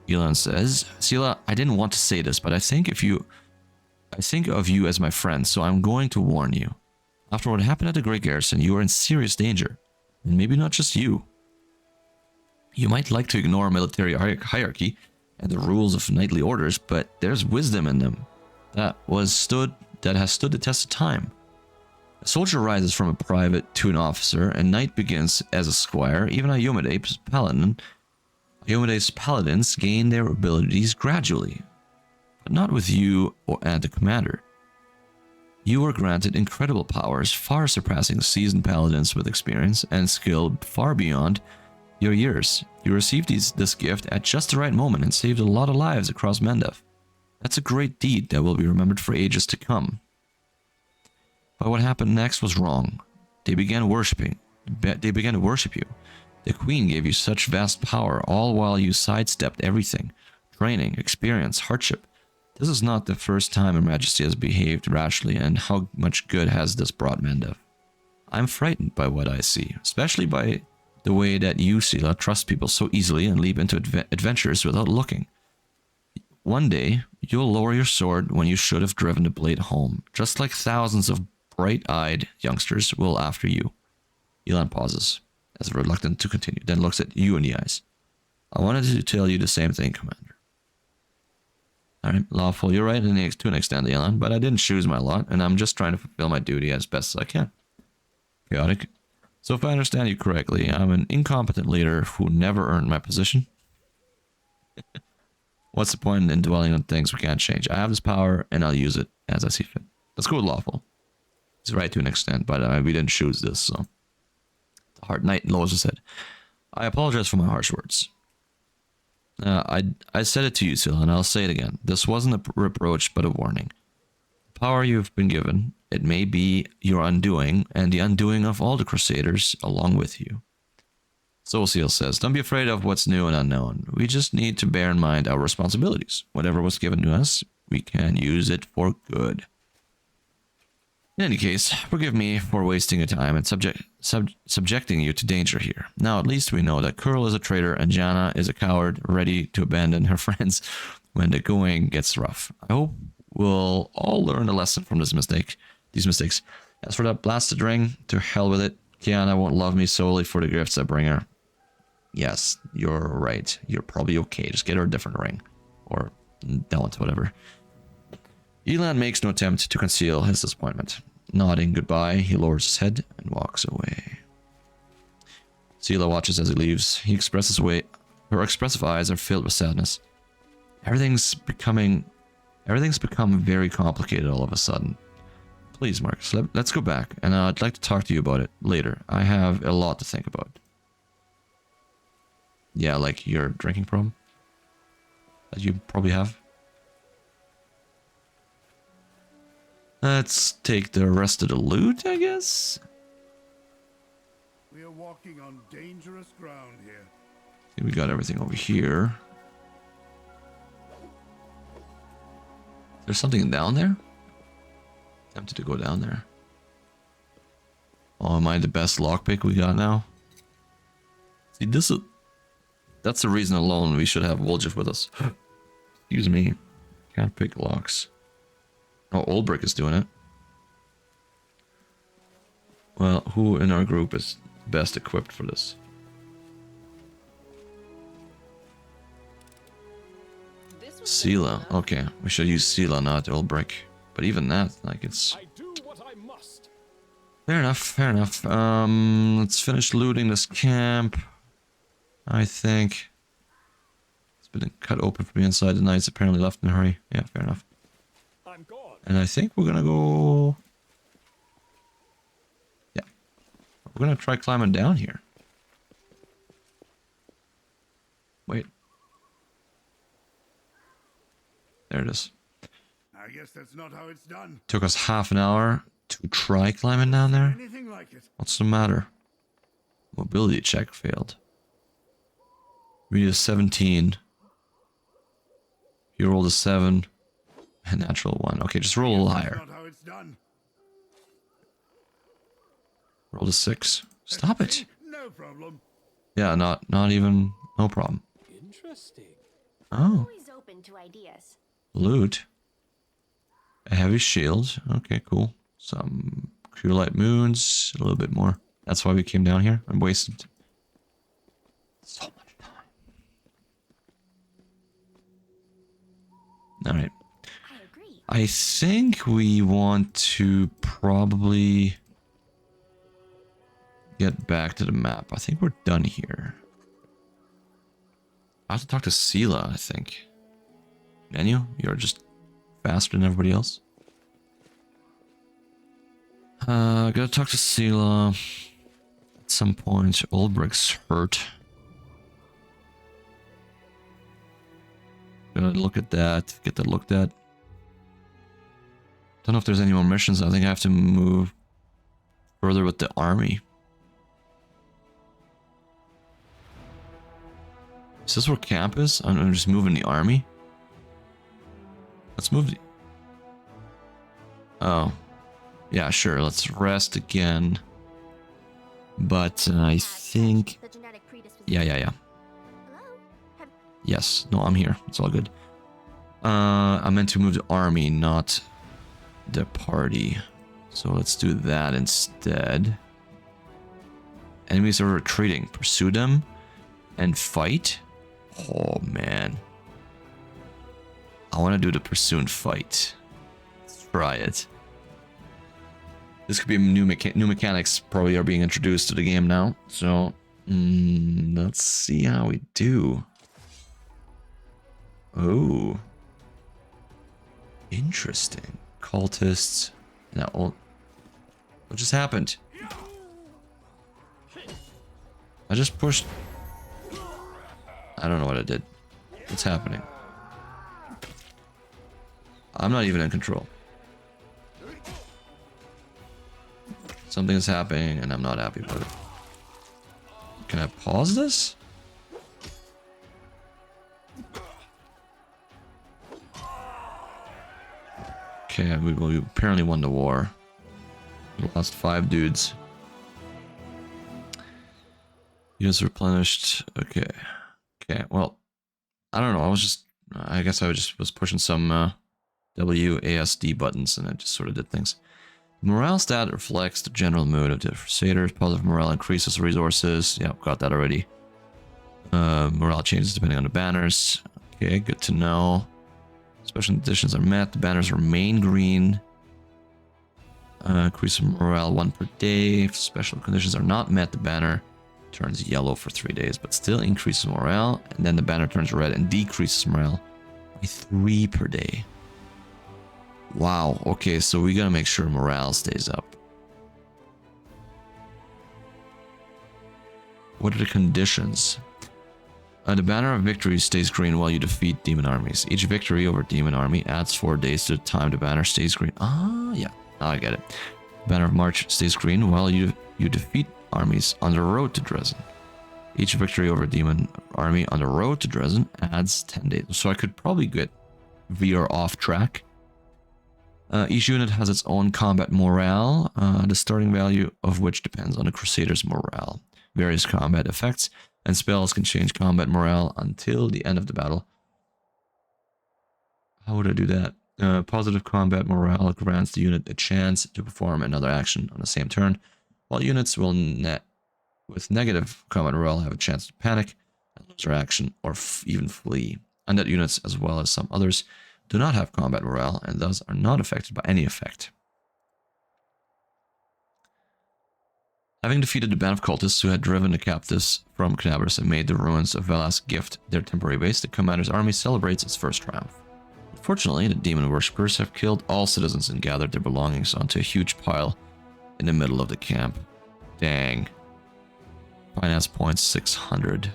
Elon says, Sela, I didn't want to say this, but I think of you as my friend, so I'm going to warn you. After what happened at the Great Garrison, you are in serious danger. And maybe not just you. You might like to ignore military hierarchy and the rules of knightly orders, but there's wisdom in them that has stood the test of time. A soldier rises from a private to an officer, and knight begins as a squire. Even Iomede's paladins gain their abilities gradually, but not with you and the commander. You were granted incredible powers, far surpassing seasoned paladins with experience and skill far beyond your years. You received this gift at just the right moment and saved a lot of lives across Mendev. That's a great deed that will be remembered for ages to come. But what happened next was wrong. They began to worship you. The queen gave you such vast power, all while you sidestepped everything. Training, experience, hardship. This is not the first time Her Majesty has behaved rashly, and how much good has this brought Mendev? I'm frightened by what I see, especially by the way that you, Sela, trust people so easily and leap into adventures without looking. One day, you'll lower your sword when you should have driven the blade home, just like thousands of bright-eyed youngsters will after you. Elon pauses, as reluctant to continue, then looks at you in the eyes. I wanted to tell you the same thing, Commander. Alright, lawful, you're right to an extent, Elon, but I didn't choose my lot, and I'm just trying to fulfill my duty as best as I can. Chaotic. So if I understand you correctly, I'm an incompetent leader who never earned my position. What's the point in dwelling on things we can't change? I have this power, and I'll use it as I see fit. Let's go with lawful. He's right to an extent, but we didn't choose this, so. The Hard Knight lowers his head. I apologize for my harsh words. I said it to you, Sela, and I'll say it again. This wasn't a reproach, but a warning. The power you've been given, it may be your undoing, and the undoing of all the Crusaders along with you. Soulseal says, don't be afraid of what's new and unknown. We just need to bear in mind our responsibilities. Whatever was given to us, we can use it for good. In any case, forgive me for wasting your time and subjecting you to danger here. Now at least we know that Curl is a traitor and Jana is a coward ready to abandon her friends when the going gets rough. I hope we'll all learn a lesson from these mistakes. As for that blasted ring, to hell with it. Kiana won't love me solely for the gifts I bring her. Yes, you're right. You're probably okay. Just get her a different ring. Or don't, whatever. Elan makes no attempt to conceal his disappointment. Nodding goodbye, he lowers his head and walks away. Sela watches as he leaves. He expresses away. Her expressive eyes are filled with sadness. Everything's become very complicated all of a sudden. Please, Marcus, let's go back, and I'd like to talk to you about it later. I have a lot to think about. Yeah, like your drinking problem that you probably have. Let's take the rest of the loot, I guess. We are walking on dangerous ground here. I think we got everything over here. There's something down there? Tempted to go down there. Oh, am I the best lockpick we got now? See, that's the reason alone we should have Woljif with us. Excuse me. Can't pick locks. Oh, Oldbrick is doing it. Well, who in our group is best equipped for this? Sela. Okay, we should use Sela, not Oldbrick. But even that, like, it's... I do what I must. Fair enough, fair enough. Let's finish looting this camp. I think. It's been cut open from the inside. The knights apparently left in a hurry. Yeah, fair enough. I'm gone. And I think we're gonna go... Yeah. We're gonna try climbing down here. Wait. There it is. I guess that's not how it's done. Took us half an hour to try climbing down there. Anything like it. What's the matter? Mobility check failed. We need a 17. You rolled a 7. A natural 1. Okay, just roll a little higher. That's not how it's done. Roll a 6. Stop it. No problem. Yeah, not even... No problem. Interesting. Oh, Always open to ideas. loot. A heavy shield. Okay, cool. Some Creolite moons. A little bit more. That's why we came down here. I wasted so much time. Alright. I agree. I think we want to probably get back to the map. I think we're done here. I have to talk to Sela, I think. Menu, you're just faster than everybody else. Gotta talk to Sela. At some point, Oldbrick's hurt. Gotta look at that, get that looked at. Don't know if there's any more missions. I think I have to move further with the army. Is this where camp is? I'm just moving the army. Let's move the... Oh. Yeah, sure. Let's rest again. But I think... The genetic predisposition. Yeah. Hello? Yes. No, I'm here. It's all good. I meant to move the army, not the party. So let's do that instead. Enemies are retreating. Pursue them and fight. Oh, man. I want to do the pursue and fight. Let's try it. This could be new mechanics probably are being introduced to the game now. So, let's see how we do. Oh. Interesting. Cultists. Now, what just happened? I just pushed... I don't know what I did. What's happening? I'm not even in control. Something is happening and I'm not happy about it. Can I pause this? Okay, we apparently won the war. We lost 5 dudes. Units replenished. Okay. Okay, well, I don't know. I guess I was pushing some WASD buttons and it just sort of did things. Morale stat reflects the general mood of the Crusaders. Positive morale increases resources. Yeah, got that already. Morale changes depending on the banners. Okay, good to know. Special conditions are met. The banners remain green. Increase morale 1 per day. If special conditions are not met, the banner turns yellow for 3 days, but still increases morale. And then the banner turns red and decreases morale by 3 per day. Wow. Okay, so we gotta make sure morale stays up. What are the conditions? The banner of victory stays green while you defeat demon armies. Each victory over demon army adds 4 days to the time the banner stays green. Ah, yeah. Now I get it. Banner of March stays green while you defeat armies on the road to Dresden. Each victory over demon army on the road to Dresden adds 10 days. So I could probably get veer off track. Each unit has its own combat morale, the starting value of which depends on the Crusader's morale. Various combat effects and spells can change combat morale until the end of the battle. How would I do that? Positive combat morale grants the unit a chance to perform another action on the same turn, while units with negative combat morale have a chance to panic and lose their action or even flee. Undead units, as well as some others, do not have combat morale and thus are not affected by any effect. Having defeated the band of cultists who had driven the captives from Knabris and made the ruins of Velas gift their temporary base, the commander's army celebrates its first triumph. Unfortunately, the demon worshippers have killed all citizens and gathered their belongings onto a huge pile in the middle of the camp. Dang. Finance points 600.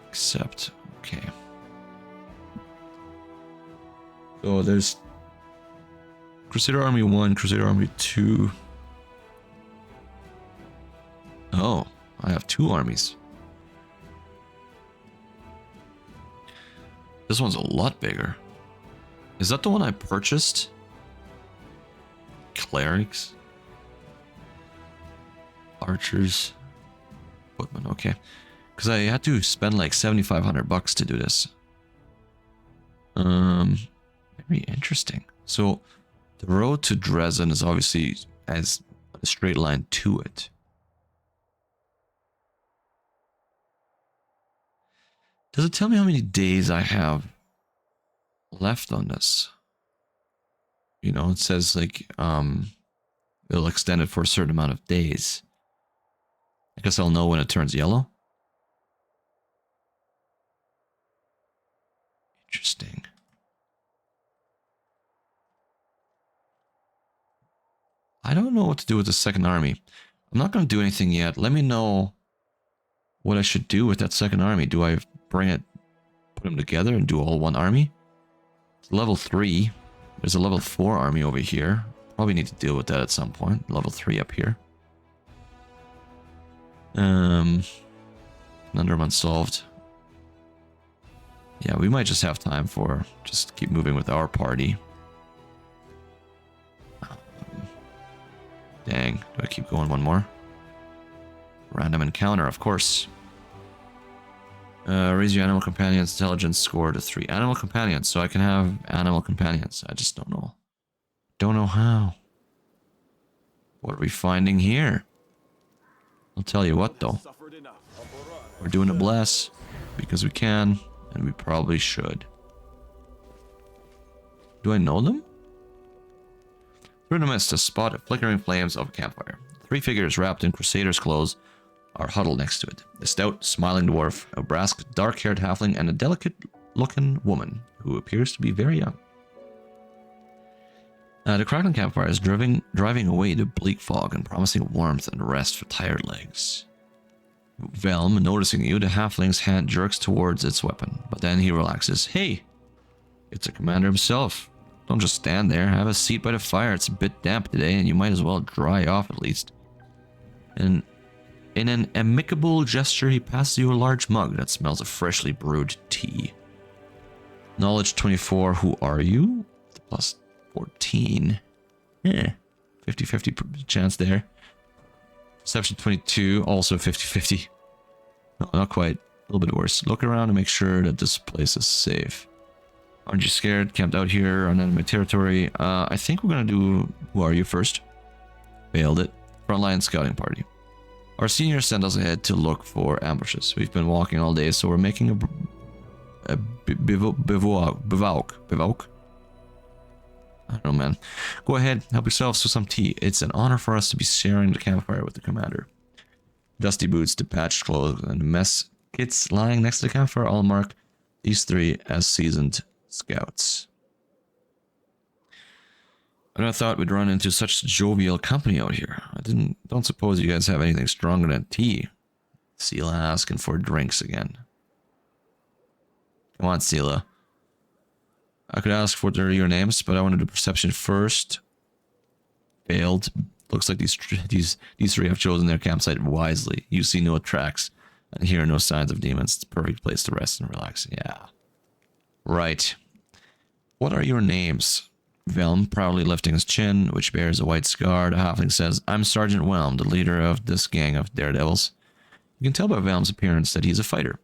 Accept. Okay. So there's Crusader Army 1, Crusader Army 2. Oh, I have 2 armies. This one's a lot bigger. Is that the one I purchased? Clerics? Archers? Footmen, okay. Because I had to spend like 7,500 bucks to do this. Very interesting. So, the road to Dresden is obviously as a straight line to it. Does it tell me how many days I have left on this? You know, it says like, it'll extend it for a certain amount of days. I guess I'll know when it turns yellow. Interesting. I don't know what to do with the second army. I'm not going to do anything yet. Let me know what I should do with that second army. Do I bring it, put them together and do all one army? It's level 3. There's a level 4 army over here. Probably need to deal with that at some point. Level 3 up here. Conundrum unsolved. Yeah, we might just have time for just keep moving with our party. Dang, do I keep going one more? Random encounter, of course. Raise your animal companion's intelligence score to 3. Animal companions, so I can have animal companions. I just don't know. Don't know how. What are we finding here? I'll tell you what though. We're doing a bless because we can, and we probably should. Do I know them? Through the mist, a spot of flickering flames of a campfire. 3 figures wrapped in crusaders' clothes are huddled next to it. The stout, smiling dwarf, a brask, dark-haired halfling, and a delicate-looking woman who appears to be very young. The crackling campfire is driving away the bleak fog and promising warmth and rest for tired legs. Velm, noticing you, the halfling's hand jerks towards its weapon, but then he relaxes. Hey, it's the commander himself. Don't just stand there. Have a seat by the fire. It's a bit damp today, and you might as well dry off at least. And in an amicable gesture, he passes you a large mug that smells of freshly brewed tea. Knowledge 24, who are you? Plus 14. Yeah, 50-50 chance there. Perception 22, also 50-50. No, not quite. A little bit worse. Look around and make sure that this place is safe. Aren't you scared? Camped out here on enemy territory. I think we're gonna do who are you first. Failed it. Frontline scouting party. Our senior sent us ahead to look for ambushes. We've been walking all day, so we're making a bivouac. I don't know, man. Go ahead, help yourselves to some tea. It's an honor for us to be sharing the campfire with the commander. Dusty boots, the patched clothes, and mess kits lying next to the campfire all mark these three as seasoned scouts. I never thought we'd run into such jovial company out here. Don't suppose you guys have anything stronger than tea. Sela asking for drinks again. Come on, Sela. I could ask for your names, but I wanted a perception first. Failed. Looks like these three have chosen their campsite wisely. You see no tracks and hear no signs of demons. It's a perfect place to rest and relax. Yeah. Right. What are your names? Velm, proudly lifting his chin, which bears a white scar. The halfling says, I'm Sergeant Whelm, the leader of this gang of daredevils. You can tell by Velm's appearance that he's a fighter.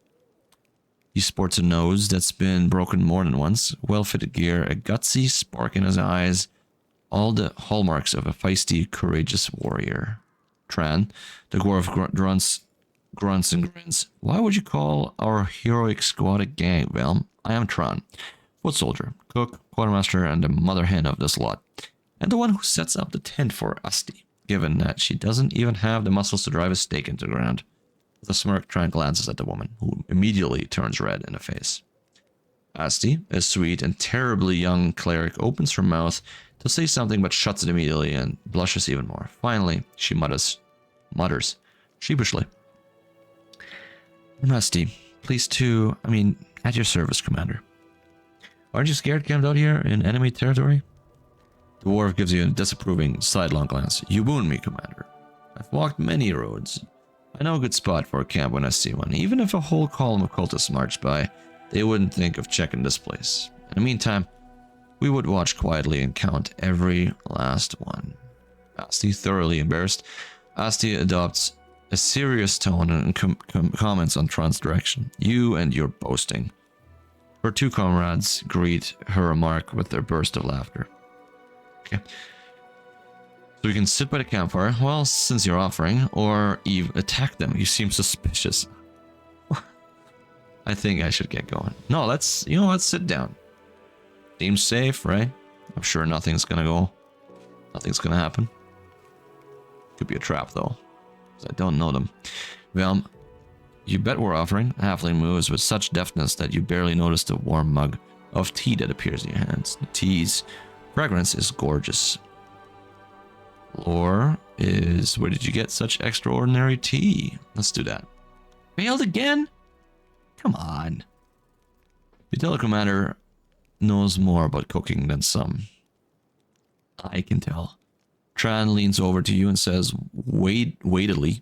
He sports a nose that's been broken more than once, well-fitted gear, a gutsy spark in his eyes, all the hallmarks of a feisty, courageous warrior. Tran, the dwarf grunts and grins. Why would you call our heroic squad a gang, Velm? I am Tran, foot soldier, cook, quartermaster, and the mother hen of this lot, and the one who sets up the tent for Asti, given that she doesn't even have the muscles to drive a stake into the ground. With a smirk, Tran glances at the woman, who immediately turns red in the face. Asti, a sweet and terribly young cleric, opens her mouth to say something but shuts it immediately and blushes even more. Finally, she mutters sheepishly. Asti, please at your service, Commander. Aren't you scared camped out here in enemy territory? The dwarf gives you a disapproving sidelong glance. You wound me, Commander. I've walked many roads. I know a good spot for a camp when I see one. Even if a whole column of cultists marched by, they wouldn't think of checking this place. In the meantime, we would watch quietly and count every last one. Asti, thoroughly embarrassed, Asti adopts a serious tone and comments on Tran's direction. You and your boasting. Her two comrades greet her remark with a burst of laughter. Okay. So we can sit by the campfire, well, since you're offering, or Eve, attack them. You seem suspicious. I think I should get going. No, let's sit down. Seems safe, right? I'm sure nothing's gonna happen. Could be a trap, though, because I don't know them. Well, you bet we're offering. Halfling moves with such deftness that you barely notice the warm mug of tea that appears in your hands. The tea's fragrance is gorgeous. Lore is, where did you get such extraordinary tea? Let's do that. Failed again? Come on. The telecommander knows more about cooking than some. I can tell. Tran leans over to you and says, weightily,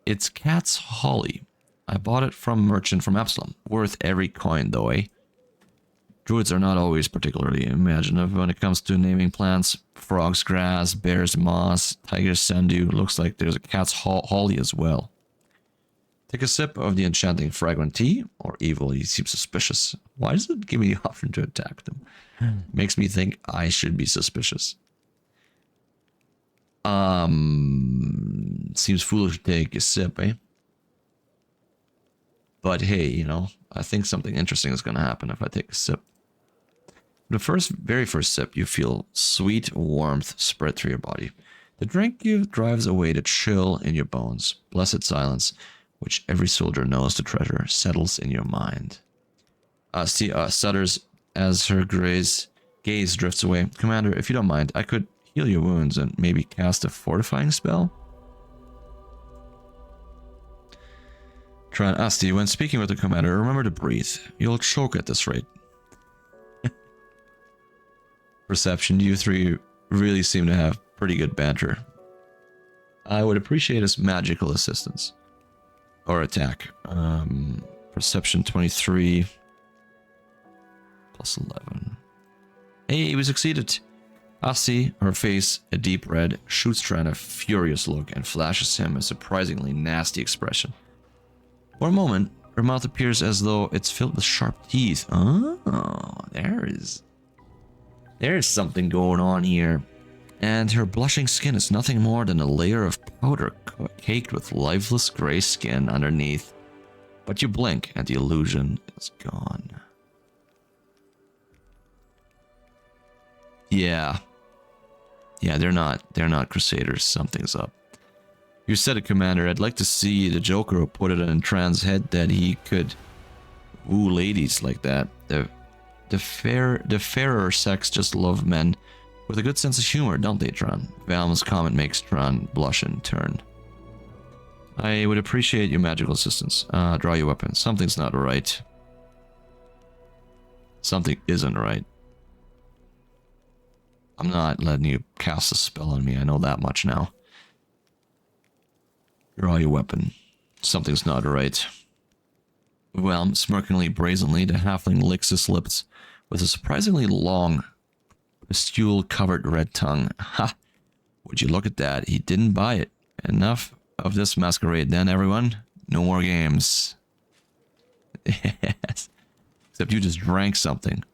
it's cat's holly. I bought it from a merchant from Absalom. Worth every coin, though, eh? Druids are not always particularly imaginative when it comes to naming plants. Frog's grass, bear's moss, tiger's sandew. Looks like there's a cat's holly as well. Take a sip of the enchanting fragrant tea, or evil. You seem suspicious. Why does it give me the option to attack them? Makes me think I should be suspicious. Seems foolish to take a sip, eh? But hey, I think something interesting is going to happen if I take a sip. The very first sip, you feel sweet warmth spread through your body. The drink drives away the chill in your bones. Blessed silence, which every soldier knows to treasure, settles in your mind. Asti stutters as her gaze drifts away. Commander, if you don't mind, I could heal your wounds and maybe cast a fortifying spell? Tran, Asti, when speaking with the commander, remember to breathe. You'll choke at this rate. Perception, you three really seem to have pretty good banter. I would appreciate his magical assistance. Or attack. Perception 23. Plus 11. Hey, we succeeded. Asti, her face a deep red, shoots Tran a furious look and flashes him a surprisingly nasty expression. For a moment, her mouth appears as though it's filled with sharp teeth. Oh, there's something going on here. And her blushing skin is nothing more than a layer of powder caked with lifeless gray skin underneath. But you blink and the illusion is gone. Yeah. Yeah, they're not Crusaders. Something's up. You said it, Commander. I'd like to see the Joker who put it in Tran's head that he could woo ladies like that. The fairer sex just love men with a good sense of humor, don't they, Tran? Valm's comment makes Tran blush in turn. I would appreciate your magical assistance. Draw your weapon. Something's not right. Something isn't right. I'm not letting you cast a spell on me. I know that much now. Draw your weapon. Something's not right. Well, smirkingly brazenly, the halfling licks his lips with a surprisingly long, pustule-covered red tongue. Ha! Would you look at that? He didn't buy it. Enough of this masquerade then, everyone. No more games. Yes. Except you just drank something.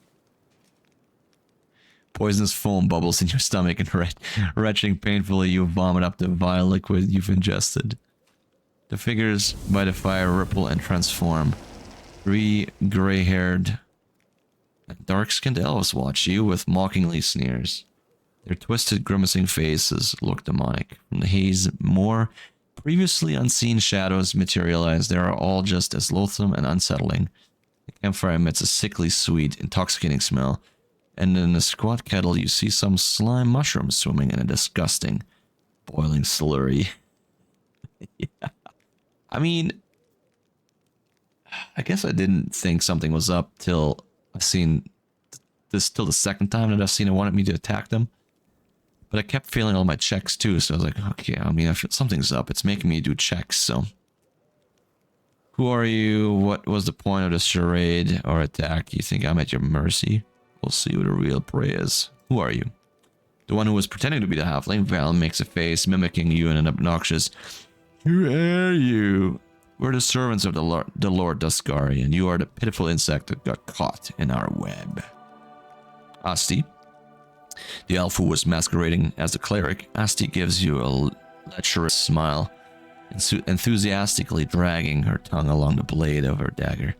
Poisonous foam bubbles in your stomach and retching painfully you vomit up the vile liquid you've ingested. The figures by the fire ripple and transform. 3 gray-haired, dark-skinned elves watch you with mockingly sneers. Their twisted, grimacing faces look demonic. From the haze, more previously unseen shadows materialize. They are all just as loathsome and unsettling. The campfire emits a sickly, sweet, intoxicating smell. And in a squat kettle, you see some slime mushrooms swimming in a disgusting, boiling slurry. Yeah. I mean, I guess I didn't think something was up till I've seen this, till the second time that I've seen it wanted me to attack them. But I kept failing all my checks too, so I was like, okay, I mean, I feel something's up. It's making me do checks, so. Who are you? What was the point of the charade or attack? You think I'm at your mercy? We'll see who the real prey is. Who are you? The one who was pretending to be the halfling. Val makes a face, mimicking you in an obnoxious, who are you? We're the servants of the Lord Duskari, and you are the pitiful insect that got caught in our web. Asti, the elf who was masquerading as the cleric. Asti gives you a lecherous smile, enthusiastically dragging her tongue along the blade of her dagger.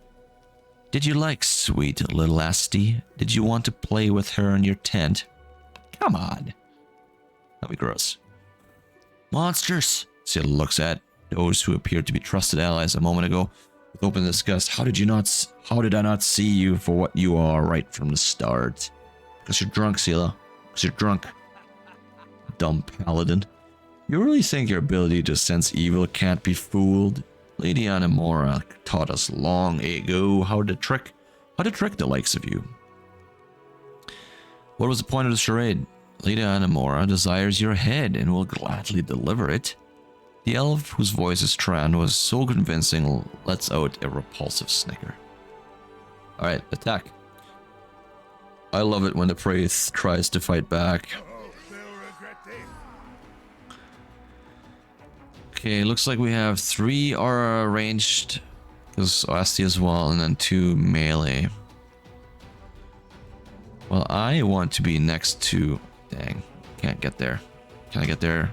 Did you like sweet little Asti? Did you want to play with her in your tent? Come on. That'd be gross. Monsters! Ciel looks at those who appeared to be trusted allies a moment ago with open disgust. How did I not see you for what you are right from the start? Because you're drunk, Ciela. Because you're drunk. Dumb paladin. You really think your ability to sense evil can't be fooled? Lady Animora taught us long ago how to trick the likes of you. What was the point of the charade? Lady Animora desires your head and will gladly deliver it. The elf whose voice is Tran was so convincing lets out a repulsive snicker. Alright, attack. I love it when the prey tries to fight back. Okay, looks like we have 3 aura ranged, because Asti as well, and then 2 melee. Well, I want to be next to... Dang, can't get there. Can I get there?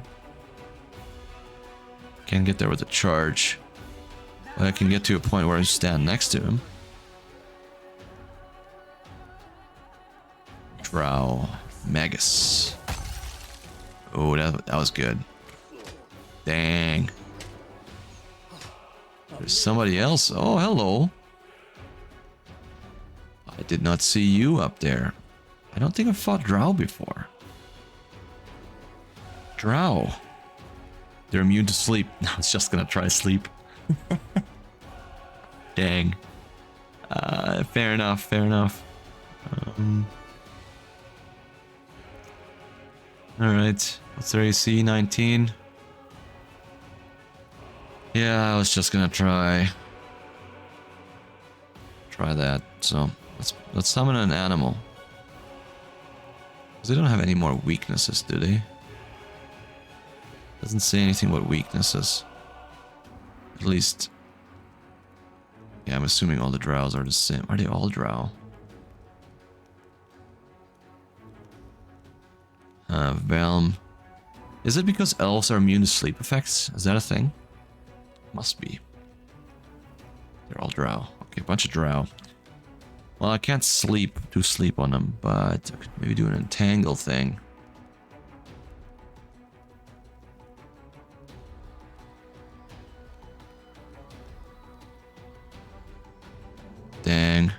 Can't get there with a charge. But I can get to a point where I stand next to him. Drow. Magus. Oh, that was good. Dang. There's somebody else. Oh, hello. I did not see you up there. I don't think I've fought Drow before. Drow. They're immune to sleep. I was just gonna try to sleep. Dang. Fair enough, fair enough. Alright. What's their AC? 19? Yeah, I was just gonna try that. So let's summon an animal. 'Cause they don't have any more weaknesses, do they? Doesn't say anything about weaknesses. At least, yeah, I'm assuming all the drows are the same. Are they all drow? Velm. Is it because elves are immune to sleep effects? Is that a thing? Must be. They're all drow. Okay, a bunch of drow. Well, I can't do sleep on them, but I could maybe do an entangle thing. Dang.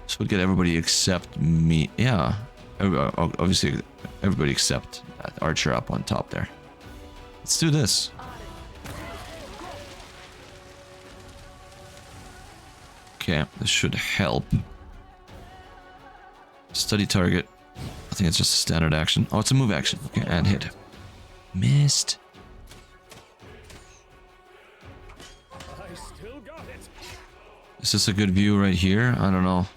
This would get everybody except me. Yeah. Obviously, everybody except that archer up on top there. Let's do this. Okay, this should help. Study target. I think it's just a standard action. Oh, it's a move action. Okay, and hit. Missed. I still got it. Is this a good view right here? I don't know.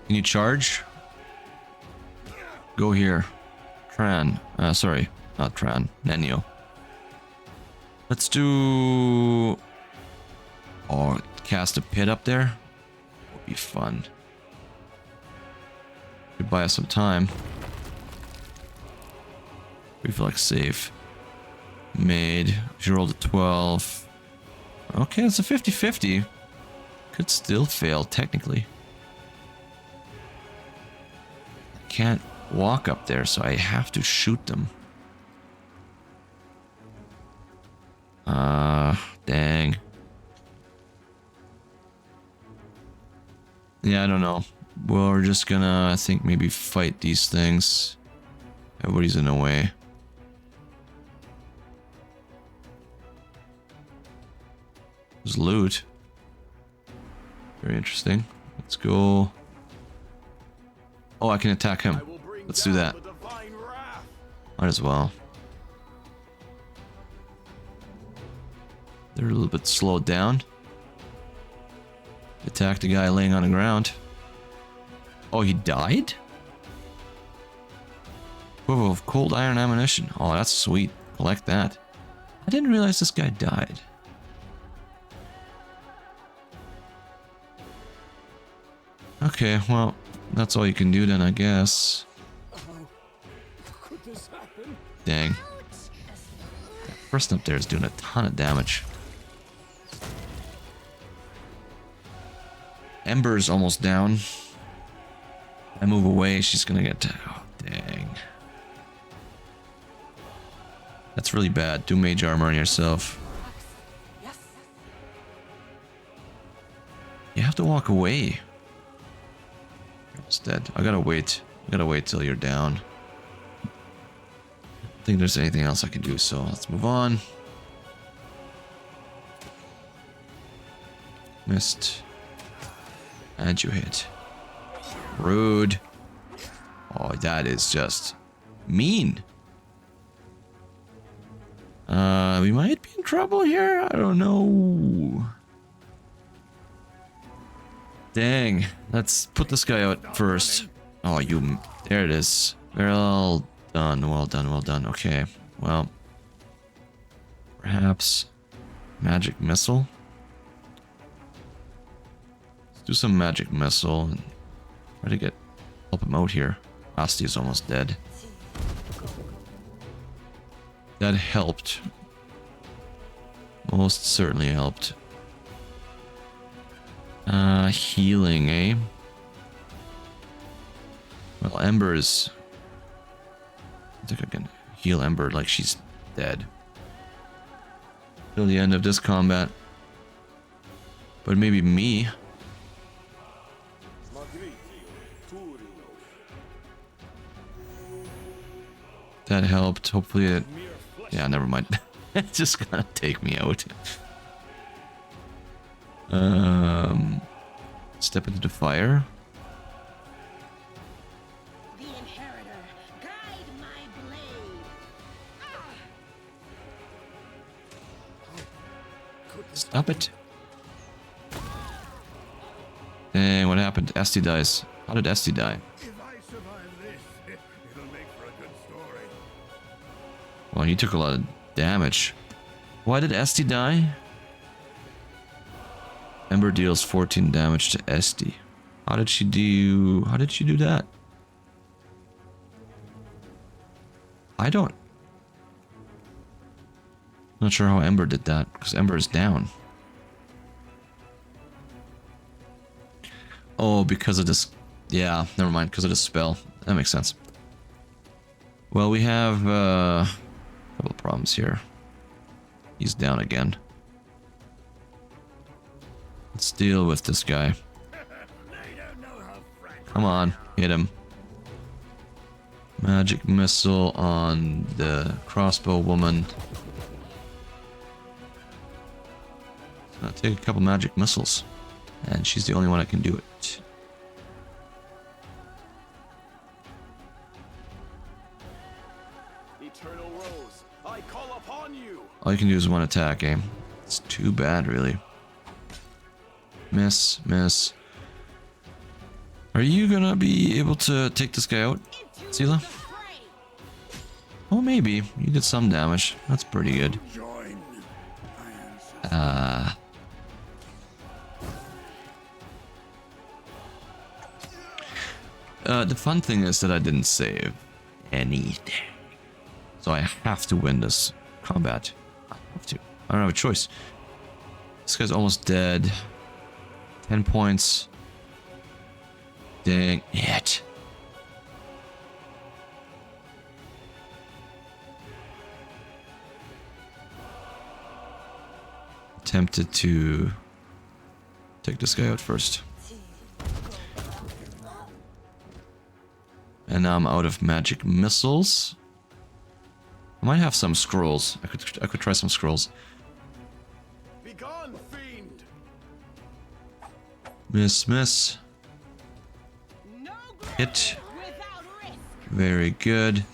Can you charge? Go here. Tran. Sorry, not Tran. Nenio. Let's do... Oh, cast a pit up there? Would be fun. Could buy us some time. We feel like safe. Made. She rolled a 12. Okay, it's a 50-50. Could still fail, technically. I can't walk up there, so I have to shoot them. Dang. Yeah, I don't know. Well, we're just gonna, I think, maybe fight these things. Everybody's in the way. There's loot. Very interesting. Let's go. Oh, I can attack him. Let's do that. Might as well. They're a little bit slowed down. Attack the guy laying on the ground. Oh, he died? Quiver of cold iron ammunition. Oh, that's sweet. Collect that. I didn't realize this guy died. Okay, well, that's all you can do then, I guess. Could this happen? Dang. That person up there is doing a ton of damage. Ember's almost down. I move away, she's gonna get... Oh, dang. That's really bad. Do mage armor on yourself. You have to walk away. It's dead. I gotta wait. I gotta wait till you're down. I don't think there's anything else I can do, so let's move on. Missed. And you hit. Rude. Oh, that is just mean. We might be in trouble here. I don't know. Dang. Let's put this guy out first. Oh, you... There it is. Well done. Well done. Well done. Okay. Well. Perhaps... Magic missile? Let's do some magic missile and try to get... Help him out here. Asti is almost dead. That helped. Most certainly helped. Healing, eh? Well, Ember's... I think I can heal Ember like she's dead. Till the end of this combat. But maybe me. That helped. Hopefully it... Yeah, never mind. It's just gonna take me out. Step into the fire. The inheritor, guide my blade. Stop it. Dang, what happened? Esti dies. How did Esti die? If I survive this, it'll make for a good story. Well, he took a lot of damage. Why did Esti die? Ember deals 14 damage to Esti. How did she do that? I don't... Not sure how Ember did that, because Ember is down. Oh, because of this... Yeah, never mind, because of this spell. That makes sense. Well, we have a couple of problems here. He's down again. Let's deal with this guy. Come on, hit him. Magic missile on the crossbow woman. I'll take a couple magic missiles. And she's the only one that can do it. Eternal Rose, I call upon you. All you can do is one attack, eh? It's too bad, really. Miss, miss. Are you gonna be able to take this guy out, Sela? Oh, maybe. You did some damage. That's pretty good. Join my ancestors. The fun thing is that I didn't save anything. So I have to win this combat. I have to. I don't have a choice. This guy's almost dead. 10 points. Dang it. Tempted to take this guy out first. And now I'm out of magic missiles. I might have some scrolls. I could try some scrolls. Begone, fiend. Miss, miss. No Hit. without risk. Very good.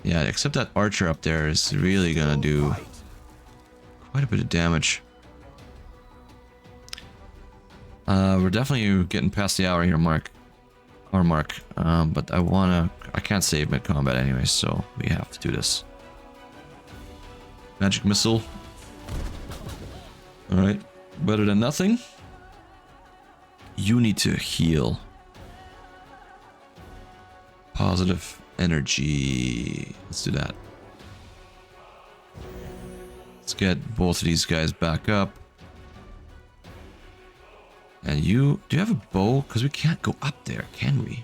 Yeah, except that archer up there is really gonna do quite a bit of damage. We're definitely getting past the hour here, mark. But I can't save mid-combat anyway, so we have to do this. Magic missile. Alright, better than nothing. You need to heal. Positive energy. Let's do that. Let's get both of these guys back up. And do you have a bow? Because we can't go up there, can we?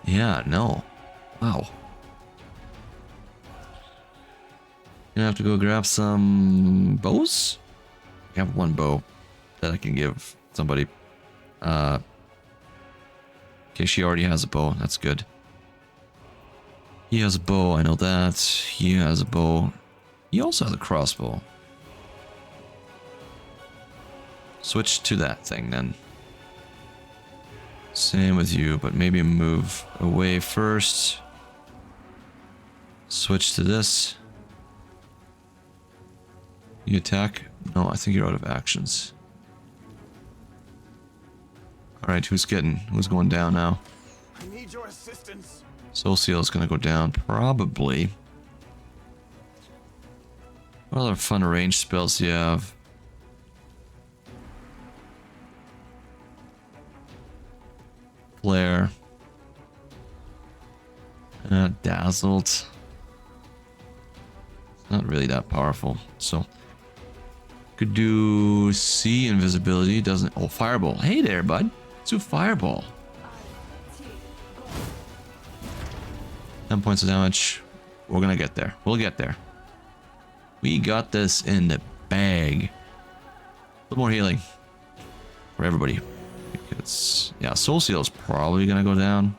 Yeah, no. Wow. Gonna have to go grab some bows? I have one bow that I can give somebody. Okay, she already has a bow. That's good. He has a bow, I know that. He has a bow. He also has a crossbow. Switch to that thing then. Same with you, but maybe move away first. Switch to this. You attack? No, I think you're out of actions. Alright, who's going down now? I need your assistance. Soul Seal is gonna go down, probably. What other fun ranged spells do you have? Flare. Dazzled. It's not really that powerful, so. Could do C invisibility, doesn't. Oh, Fireball. Hey there, bud. Let's do Fireball. 10 points of damage. We're gonna get there. We'll get there. We got this in the bag. A little more healing for everybody. Because, yeah, Soul Seal is probably gonna go down.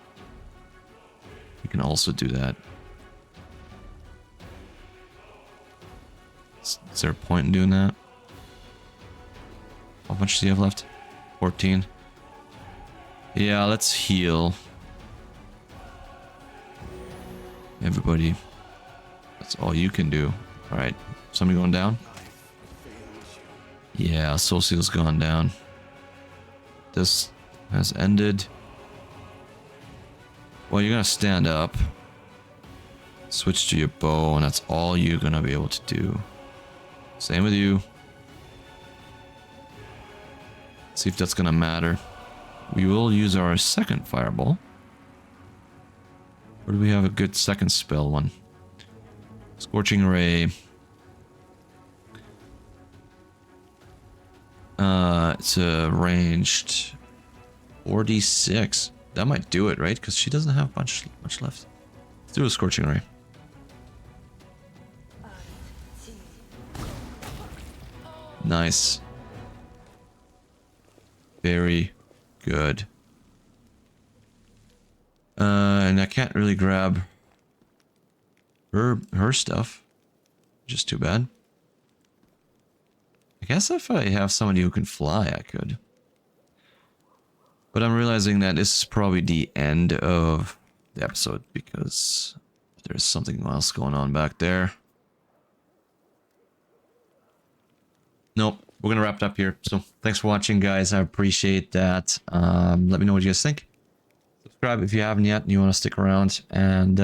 We can also do that. Is there a point in doing that? How much do you have left? 14. Yeah, let's heal. Everybody. That's all you can do. Alright. Somebody going down? Yeah, Soul Seal's gone down. This has ended. Well, you're gonna stand up. Switch to your bow, and that's all you're gonna be able to do. Same with you. See if that's gonna matter. We will use our second fireball. Where do we have a good second spell one? Scorching Ray. It's a ranged 4d6. That might do it, right? Because she doesn't have much left. Let's do a Scorching Ray. Nice. Very good. And I can't really grab her stuff. Just too bad. I guess if I have somebody who can fly, I could. But I'm realizing that this is probably the end of the episode because there's something else going on back there. Nope, we're gonna wrap it up here. So thanks for watching, guys. I appreciate that. Let me know what you guys think. Subscribe if you haven't yet and you want to stick around. And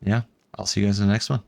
yeah, I'll see you guys in the next one.